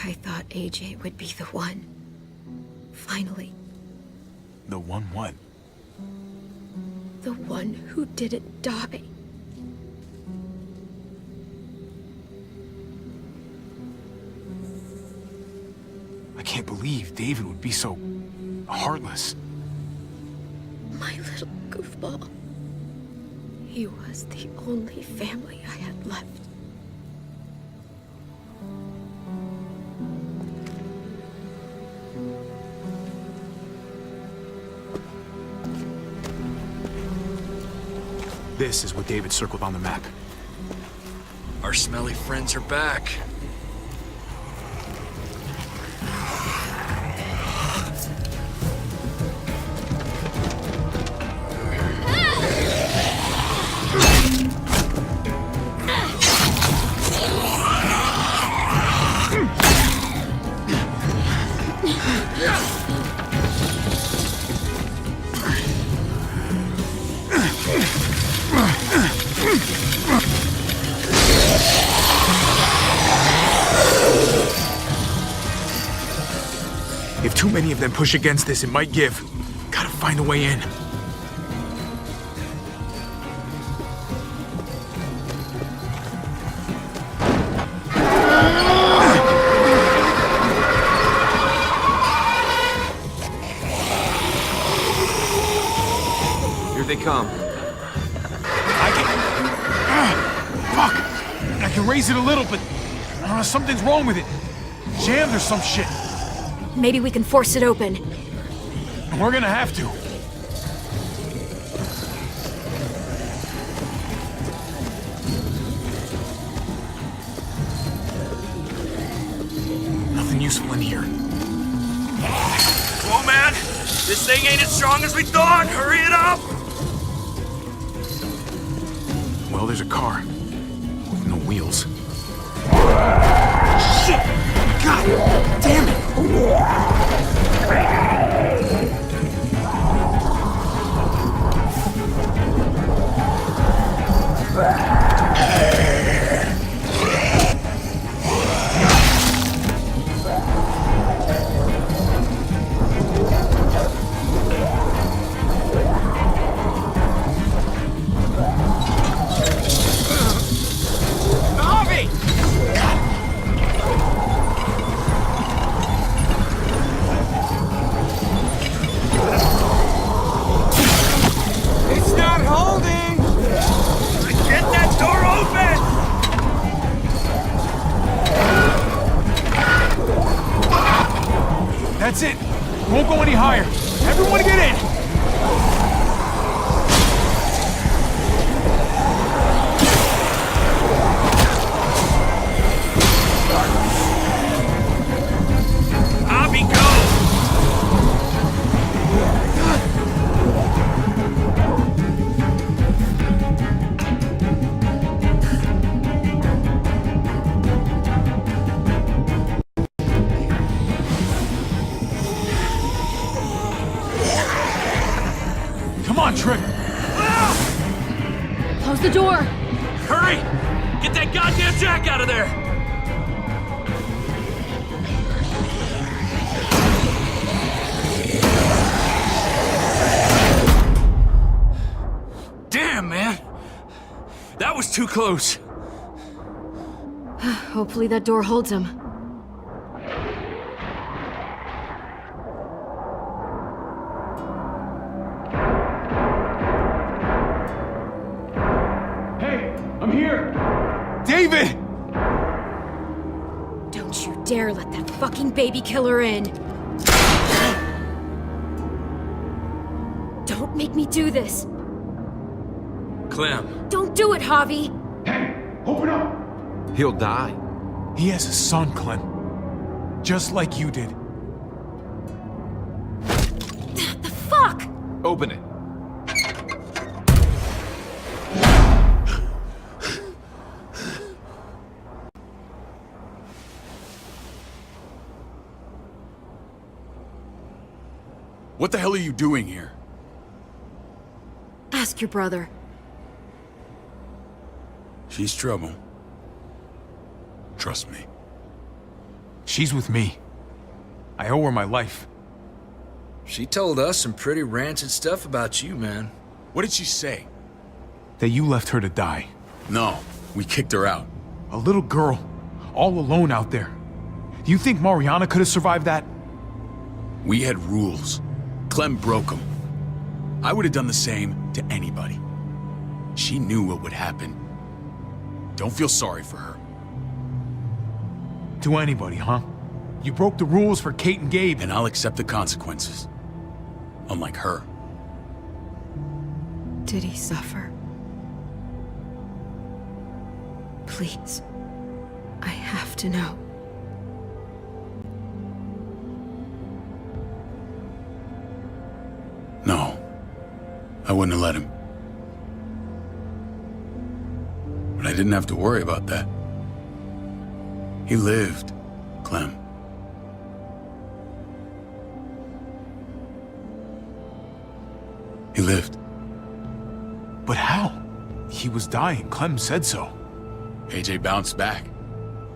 I thought AJ would be the one. Finally. The one what? The one who didn't die. I can't believe David would be so heartless. My little goofball. He was the only family I had left. This is what David circled on the map. Our smelly friends are back. If too many of them push against this, it might give. Gotta find a way in. Here they come. Fuck! I can raise it a little, but something's wrong with it. Jammed or some shit. Maybe we can force it open. We're gonna have to. Nothing useful in here. Whoa, man! This thing ain't as strong as we thought! Hurry it up! Oh, there's a car. With no wheels. Shit! God damn it! That's it. Won't go any higher. Everyone get in. Abby, go! Come on, Trick. Close the door. Hurry! Get that goddamn jack out of there! Damn, man! That was too close. Hopefully that door holds him. I'm here! David! Don't you dare let that fucking baby killer in! Don't make me do this! Clem. Don't do it, Javi! Open up! He'll die. He has a son, Clem. Just like you did. The fuck?! Open it. What the hell are you doing here? Ask your brother. She's trouble. Trust me. She's with me. I owe her my life. She told us some pretty rancid stuff about you, man. What did she say? That you left her to die. No, we kicked her out. A little girl, all alone out there. Do you think Mariana could have survived that? We had rules. Clem broke them. I would have done the same to anybody. She knew what would happen. Don't feel sorry for her. To anybody, huh? You broke the rules for Kate and Gabe. And I'll accept the consequences. Unlike her. Did he suffer? Please. I have to know. No. I wouldn't have let him. But I didn't have to worry about that. He lived, Clem. He lived. But how? He was dying. Clem said so. AJ bounced back.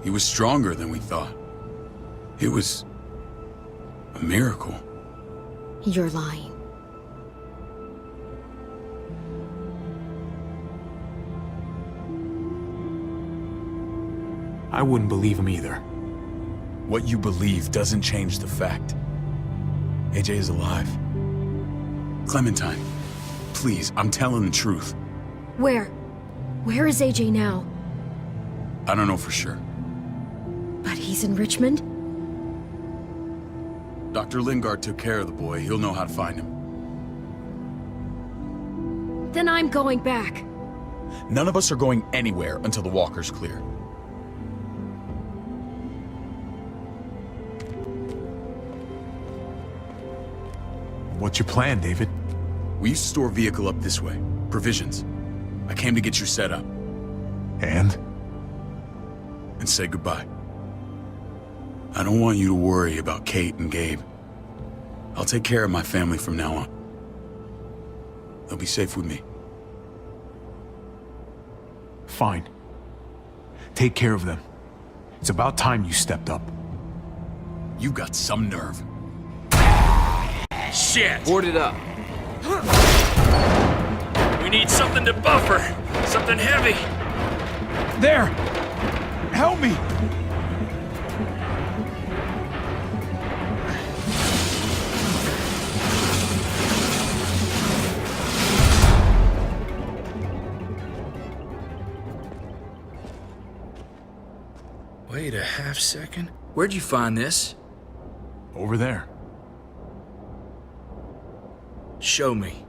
He was stronger than we thought. It was a miracle. You're lying. I wouldn't believe him either. What you believe doesn't change the fact. AJ is alive. Clementine, please, I'm telling the truth. Where? Where is AJ now? I don't know for sure. But he's in Richmond? Dr. Lingard took care of the boy. He'll know how to find him. Then I'm going back. None of us are going anywhere until the walker's clear. What's your plan, David? We used to store a vehicle up this way. Provisions. I came to get you set up. And? And say goodbye. I don't want you to worry about Kate and Gabe. I'll take care of my family from now on. They'll be safe with me. Fine. Take care of them. It's about time you stepped up. You got some nerve. Shit! Board it up. We need something to buffer. Something heavy. There! Help me! Wait a half second. Where'd you find this? Over there. Show me.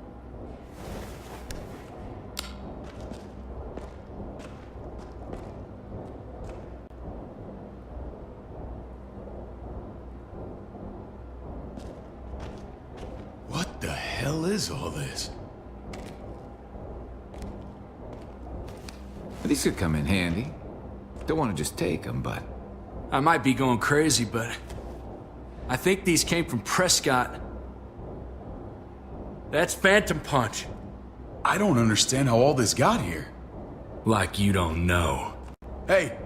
What the hell is all this? These could come in handy. Don't want to just take them, but... I might be going crazy, but... I think these came from Prescott. That's Phantom Punch. I don't understand how all this got here. Like you don't know. Hey,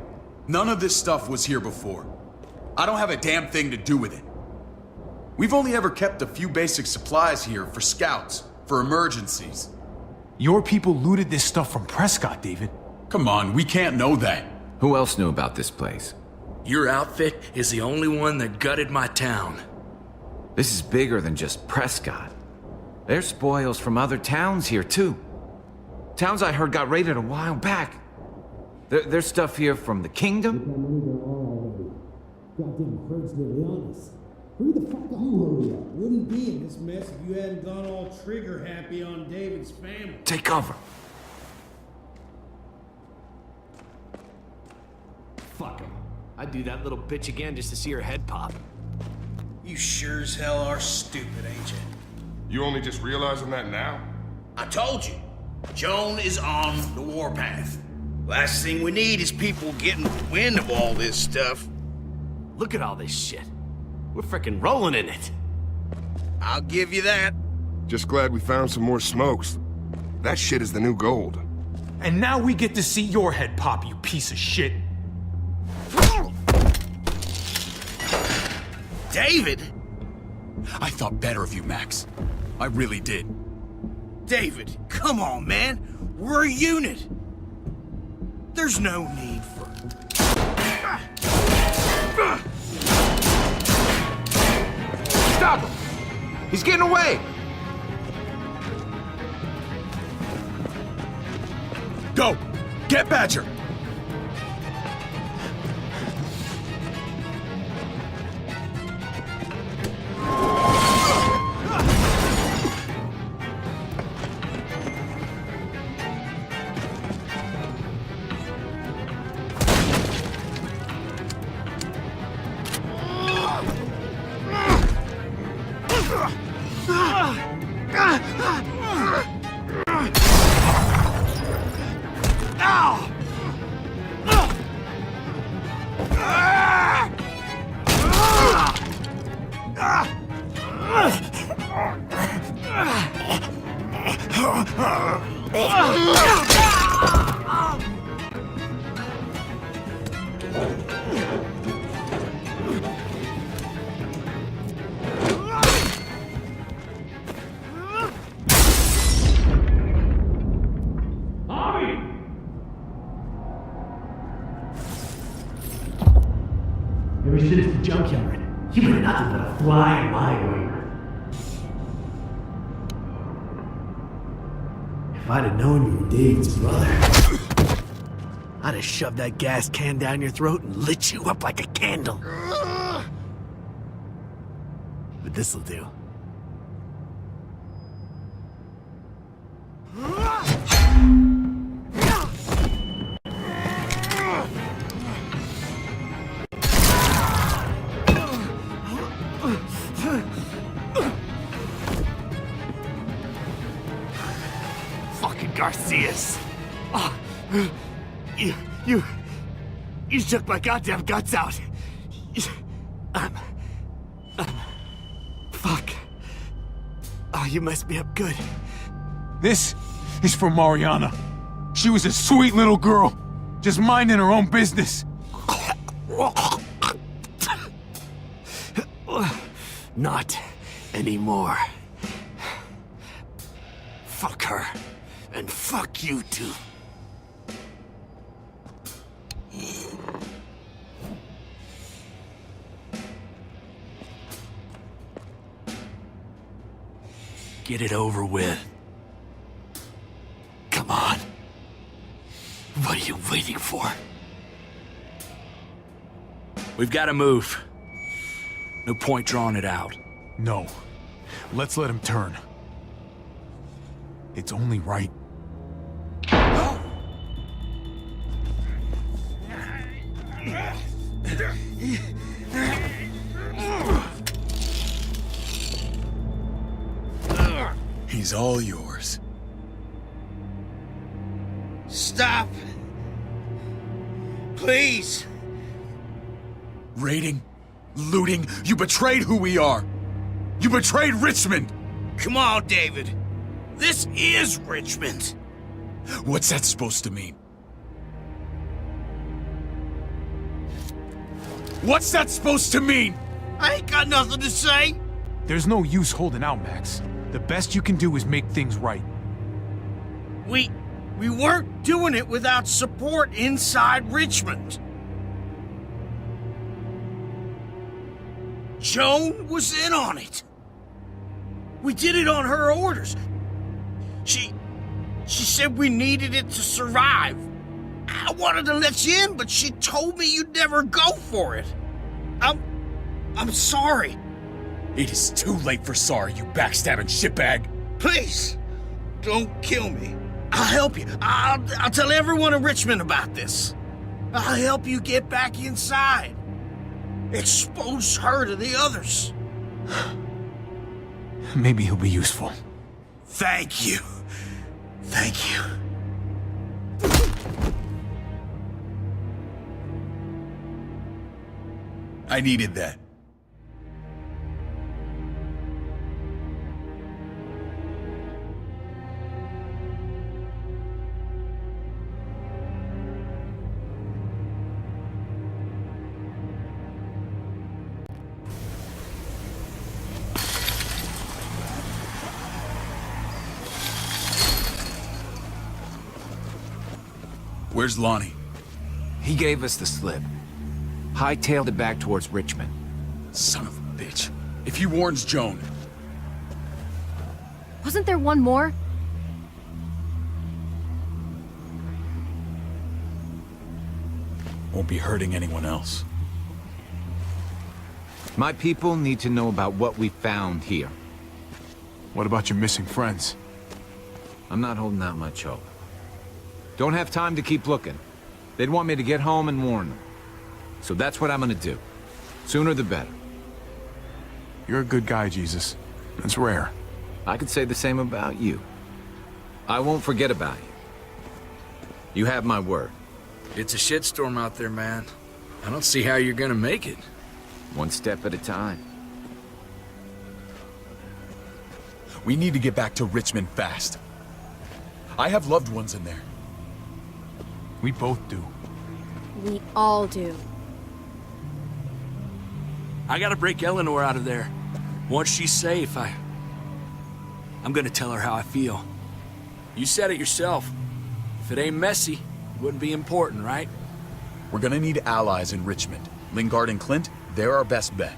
none of this stuff was here before. I don't have a damn thing to do with it. We've only ever kept a few basic supplies here for scouts, for emergencies. Your people looted this stuff from Prescott, David. Come on, we can't know that. Who else knew about this place? Your outfit is the only one that gutted my town. This is bigger than just Prescott. There's spoils from other towns here, too. Towns I heard got raided a while back. There's stuff here from the Kingdom. Goddamn herd's nearly on us. Hurry the fuck up. You hurry up. Wouldn't be in this mess if you hadn't gone all trigger happy on David's family. Take cover. Fuck him. I'd do that little bitch again just to see her head pop. You sure as hell are stupid, ain't you? You only just realizing that now? I told you. Joan is on the warpath. Last thing we need is people getting wind of all this stuff. Look at all this shit. We're frickin' rolling in it. I'll give you that. Just glad we found some more smokes. That shit is the new gold. And now we get to see your head pop, you piece of shit. David? I thought better of you, Max. I really did. David, come on, man. We're a unit. There's no need for... Stop him! He's getting away! Go! Get Badger! Ever since the junkyard, you've been nothing but a fly in my ointment. If I'd have known you were David's brother, I'd have shoved that gas can down your throat and lit you up like a candle. But this'll do. Fucking Garcias. You took my goddamn guts out. Fuck. Oh, you messed me up good. This is for Mariana. She was a sweet little girl, just minding her own business. Not anymore. Fuck her. And fuck you too. Get it over with. Come on. What are you waiting for? We've got to move. No point drawing it out. No. Let's let him turn. It's only right. He's all yours. Stop. Please. Raiding, looting, you betrayed who we are. You betrayed Richmond. Come on, David. This is Richmond. What's that supposed to mean? What's that supposed to mean? I ain't got nothing to say. There's no use holding out, Max. The best you can do is make things right. We weren't doing it without support inside Richmond. Joan was in on it. We did it on her orders. She said we needed it to survive. I wanted to let you in, but she told me you'd never go for it. I'm sorry. It is too late for sorry, you backstabbing shitbag. Please, don't kill me. I'll help you. I'll tell everyone in Richmond about this. I'll help you get back inside. Expose her to the others. Maybe he'll be useful. Thank you. Thank you. I needed that. Where's Lonnie? He gave us the slip. Hightailed it back towards Richmond. Son of a bitch. If he warns Joan... Wasn't there one more? Won't be hurting anyone else. My people need to know about what we found here. What about your missing friends? I'm not holding out much hope. Don't have time to keep looking. They'd want me to get home and warn them. So that's what I'm gonna do. Sooner the better. You're a good guy, Jesus. That's rare. I could say the same about you. I won't forget about you. You have my word. It's a shitstorm out there, man. I don't see how you're gonna make it. One step at a time. We need to get back to Richmond fast. I have loved ones in there. We both do. We all do. I gotta break Eleanor out of there. Once she's safe, I'm gonna tell her how I feel. You said it yourself. If it ain't messy, it wouldn't be important, right? We're gonna need allies in Richmond. Lingard and Clint, they're our best bet.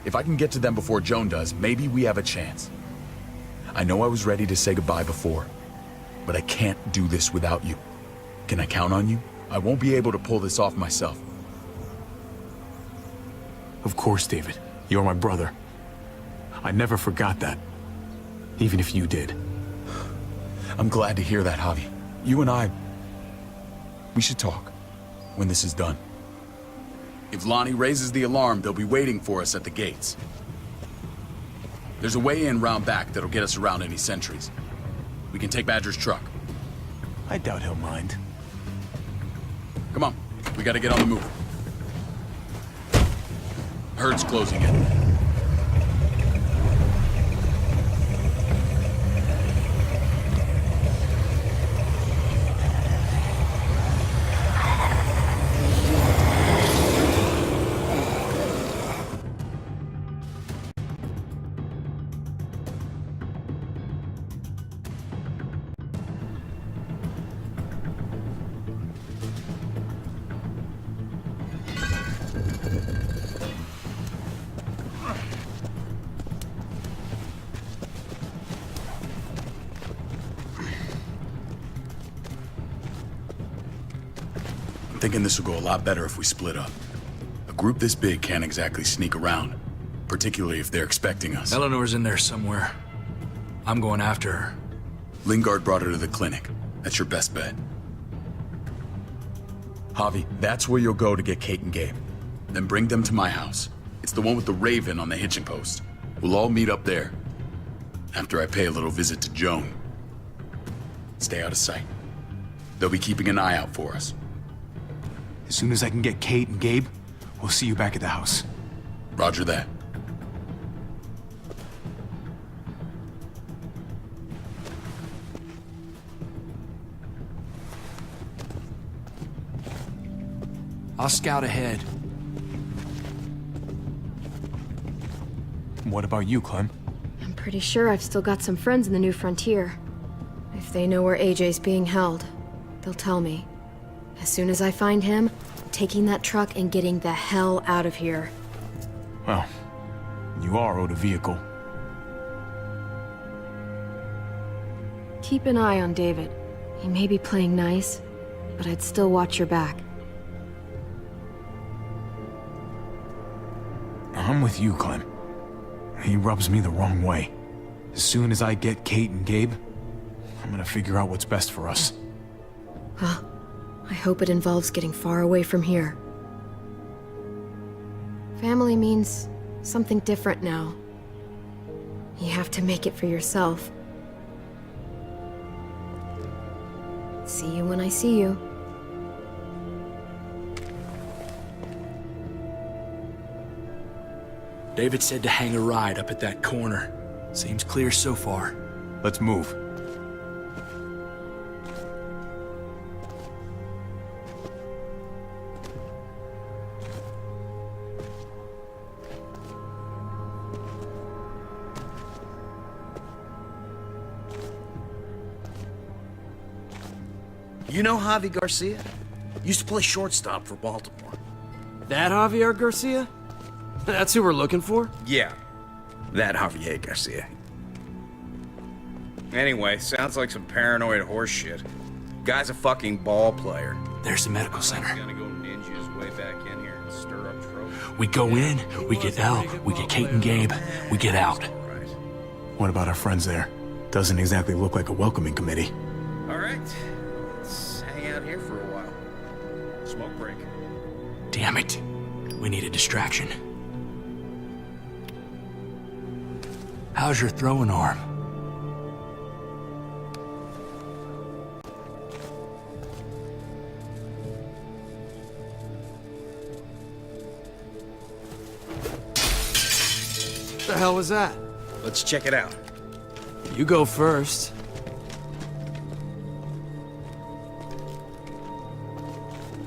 If I can get to them before Joan does, maybe we have a chance. I know I was ready to say goodbye before, but I can't do this without you. Can I count on you? I won't be able to pull this off myself. Of course, David. You're my brother. I never forgot that. Even if you did. I'm glad to hear that, Javi. You and I... we should talk. When this is done. If Lonnie raises the alarm, they'll be waiting for us at the gates. There's a way in round back that'll get us around any sentries. We can take Badger's truck. I doubt he'll mind. Come on, we gotta get on the move. Herd's closing in. I'm thinking this will go a lot better if we split up. A group this big can't exactly sneak around, particularly if they're expecting us. Eleanor's in there somewhere. I'm going after her. Lingard brought her to the clinic. That's your best bet. Javi, that's where you'll go to get Kate and Gabe. Then bring them to my house. It's the one with the raven on the hitching post. We'll all meet up there. After I pay a little visit to Joan. Stay out of sight. They'll be keeping an eye out for us. As soon as I can get Kate and Gabe, we'll see you back at the house. Roger that. I'll scout ahead. What about you, Clem? I'm pretty sure I've still got some friends in the New Frontier. If they know where AJ's being held, they'll tell me. As soon as I find him, I'm taking that truck and getting the hell out of here. Well, you are owed a vehicle. Keep an eye on David. He may be playing nice, but I'd still watch your back. I'm with you, Clem. He rubs me the wrong way. As soon as I get Kate and Gabe, I'm gonna figure out what's best for us. Well, I hope it involves getting far away from here. Family means something different now. You have to make it for yourself. See you when I see you. David said to hang a ride up at that corner. Seems clear so far. Let's move. You know Javi Garcia? Used to play shortstop for Baltimore. That Javier Garcia? That's who we're looking for? Yeah, that Javier Garcia. Anyway, sounds like some paranoid horse shit. Guy's a fucking ball player. There's the medical center. Gonna go ninja his way back in here and stir up trouble. We go in, we get Elle, we get Kate and Gabe, we get out. What about our friends there? Doesn't exactly look like a welcoming committee. All right, let's hang out here for a while. Smoke break. Damn it. We need a distraction. How's your throwing arm? What the hell was that? Let's check it out. You go first.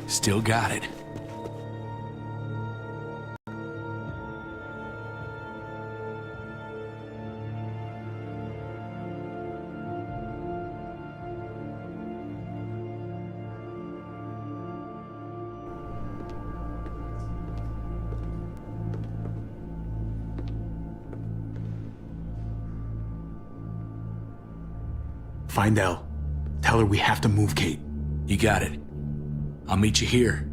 Still got it. Find Elle. Tell her we have to move Kate. You got it. I'll meet you here.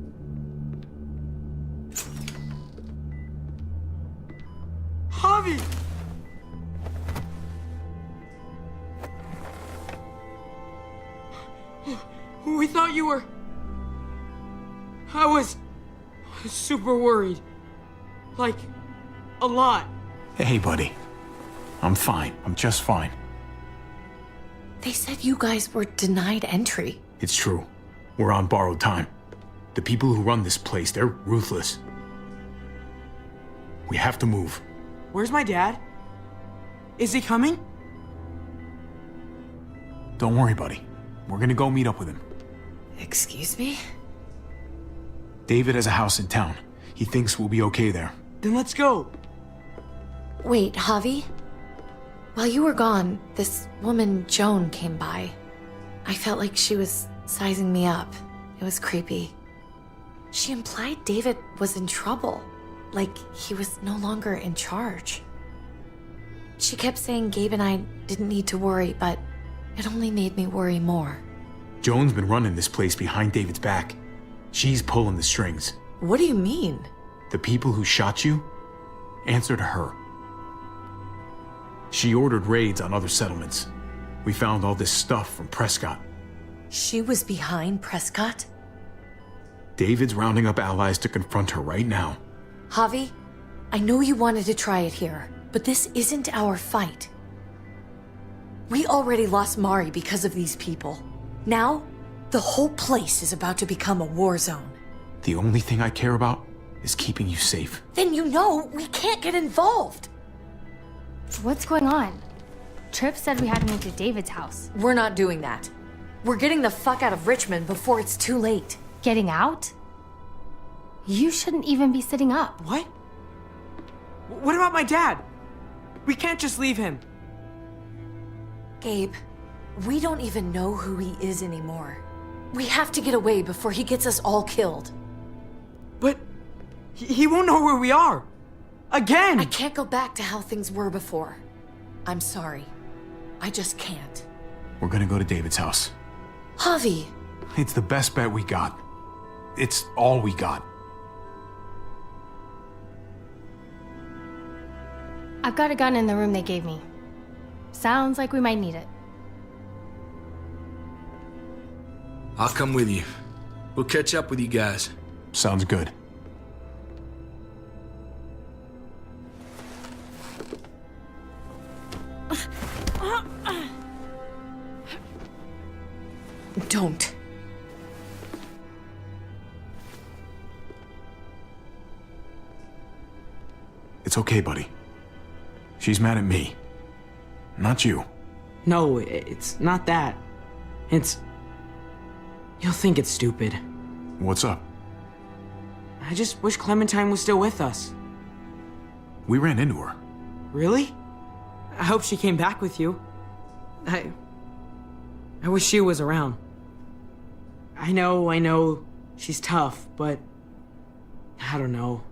Javi! We thought you were... I was super worried. Like, a lot. Hey, buddy. I'm fine. I'm just fine. They said you guys were denied entry. It's true. We're on borrowed time. The people who run this place, they're ruthless. We have to move. Where's my dad? Is he coming? Don't worry, buddy. We're gonna go meet up with him. Excuse me? David has a house in town. He thinks we'll be okay there. Then let's go. Wait, Javi? While you were gone, this woman, Joan, came by. I felt like she was sizing me up. It was creepy. She implied David was in trouble. Like he was no longer in charge. She kept saying Gabe and I didn't need to worry, but it only made me worry more. Joan's been running this place behind David's back. She's pulling the strings. What do you mean? The people who shot you answer to her. She ordered raids on other settlements. We found all this stuff from Prescott. She was behind Prescott? David's rounding up allies to confront her right now. Javi, I know you wanted to try it here, but this isn't our fight. We already lost Mari because of these people. Now, the whole place is about to become a war zone. The only thing I care about is keeping you safe. Then you know we can't get involved. What's going on? Tripp said we had to move to David's house. We're not doing that. We're getting the fuck out of Richmond before it's too late. Getting out? You shouldn't even be sitting up. What? What about my dad? We can't just leave him. Gabe, we don't even know who he is anymore. We have to get away before he gets us all killed. But he won't know where we are. Again! I can't go back to how things were before. I'm sorry. I just can't. We're gonna go to David's house. Javi! It's the best bet we got. It's all we got. I've got a gun in the room they gave me. Sounds like we might need it. I'll come with you. We'll catch up with you guys. Sounds good. Don't. It's okay, buddy. She's mad at me. Not you. No, it's not that. It's... You'll think it's stupid. What's up? I just wish Clementine was still with us. We ran into her. Really? I hope she came back with you. I wish she was around. I know, she's tough, but... I don't know.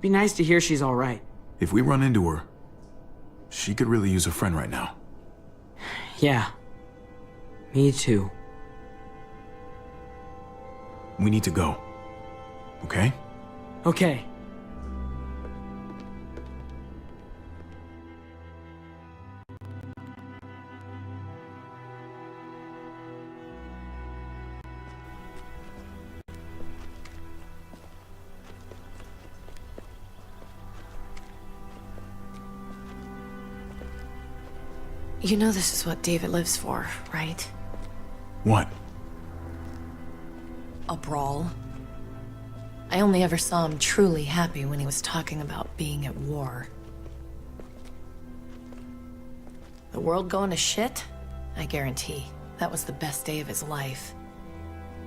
Be nice to hear she's alright. If we run into her, she could really use a friend right now. Yeah. Me too. We need to go. Okay? Okay. You know this is what David lives for, right? What? A brawl. I only ever saw him truly happy when he was talking about being at war. The world going to shit? I guarantee that was the best day of his life.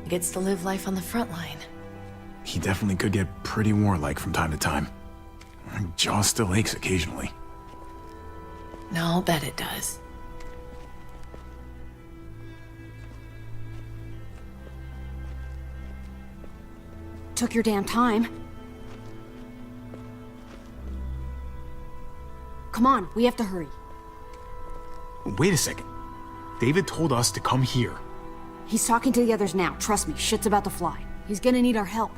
He gets to live life on the front line. He definitely could get pretty warlike from time to time. My jaw still aches occasionally. No, I'll bet it does. Took your damn time. Come on, we have to hurry. Wait a second. David told us to come here. He's talking to the others now. Trust me, shit's about to fly. He's gonna need our help.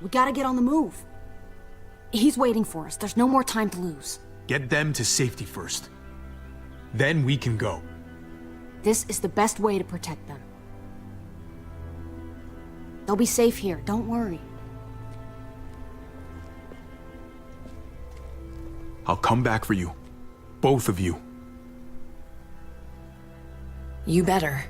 We gotta get on the move. He's waiting for us. There's no more time to lose. Get them to safety first. Then we can go. This is the best way to protect them. They'll be safe here, don't worry. I'll come back for you. Both of you. You better.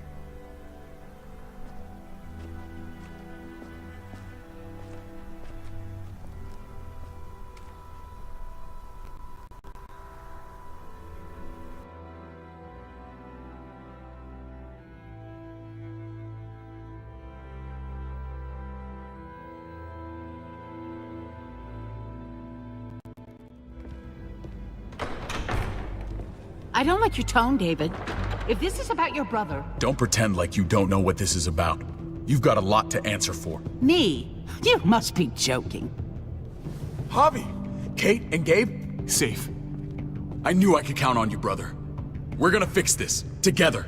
I don't like your tone, David. If this is about your brother... Don't pretend like you don't know what this is about. You've got a lot to answer for. Me? You must be joking. Javi, Kate and Gabe, safe. I knew I could count on you, brother. We're gonna fix this, together.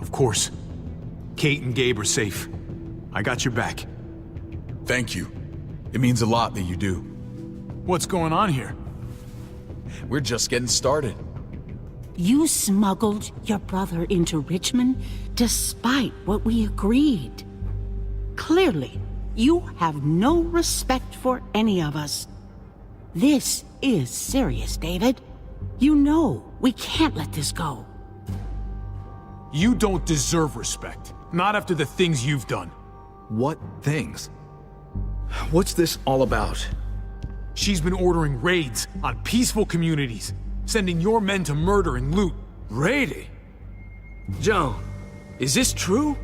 Of course. Kate and Gabe are safe. I got your back. Thank you. It means a lot that you do. What's going on here? We're just getting started. You smuggled your brother into Richmond despite what we agreed. Clearly, you have no respect for any of us. This is serious, David. You know we can't let this go. You don't deserve respect. Not after the things you've done. What things? What's this all about? She's been ordering raids on peaceful communities, sending your men to murder and loot. Raiding? Joan, is this true?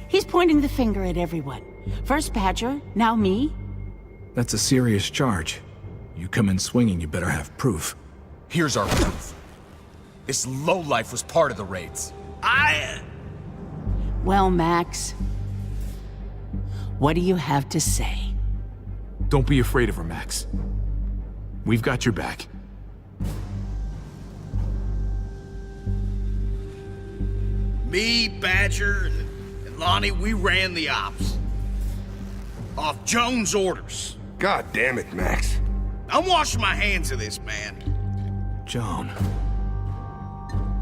He's pointing the finger at everyone. First Badger, now me. That's a serious charge. You come in swinging, you better have proof. Here's our proof. This lowlife was part of the raids. Well, Max, what do you have to say? Don't be afraid of her, Max. We've got your back. Me, Badger, and Lonnie, we ran the ops. Off Jones' orders. God damn it, Max. I'm washing my hands of this, man. Joan.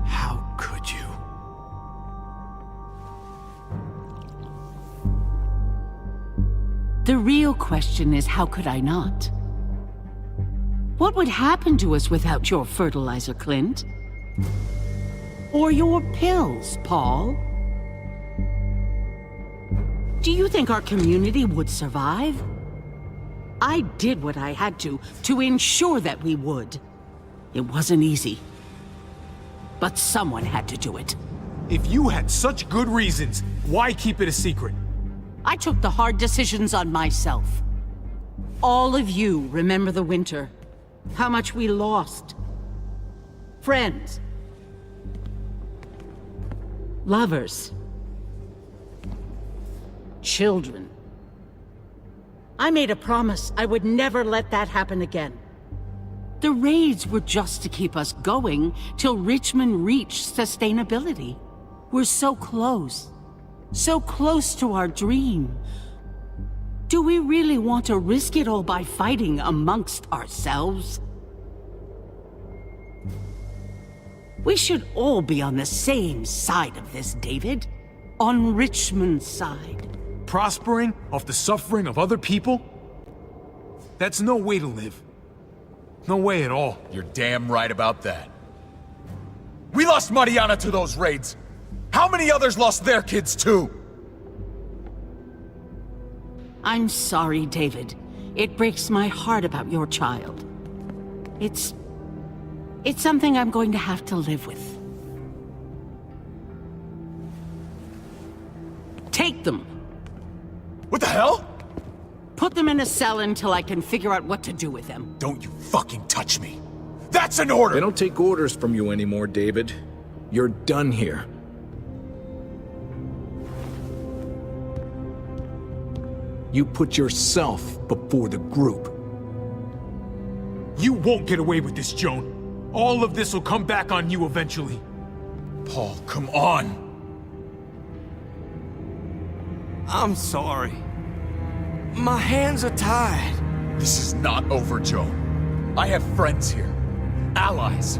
How could you? The real question is, how could I not? What would happen to us without your fertilizer, Clint? Or your pills, Paul? Do you think our community would survive? I did what I had to ensure that we would. It wasn't easy. But someone had to do it. If you had such good reasons, why keep it a secret? I took the hard decisions on myself. All of you remember the winter. How much we lost. Friends. Lovers. Children. I made a promise I would never let that happen again. The raids were just to keep us going till Richmond reached sustainability. We're so close. So close to our dream. Do we really want to risk it all by fighting amongst ourselves? We should all be on the same side of this, David. On Richmond's side. Prospering off the suffering of other people? That's no way to live. No way at all. You're damn right about that. We lost Mariana to those raids. How many others lost their kids too? I'm sorry, David. It breaks my heart about your child. It's something I'm going to have to live with. Take them. What the hell? Put them in a cell until I can figure out what to do with them. Don't you fucking touch me. That's an order! They don't take orders from you anymore, David. You're done here. You put yourself before the group. You won't get away with this, Joan. All of this will come back on you eventually. Paul, come on. I'm sorry. My hands are tied. This is not over, Joan. I have friends here. Allies.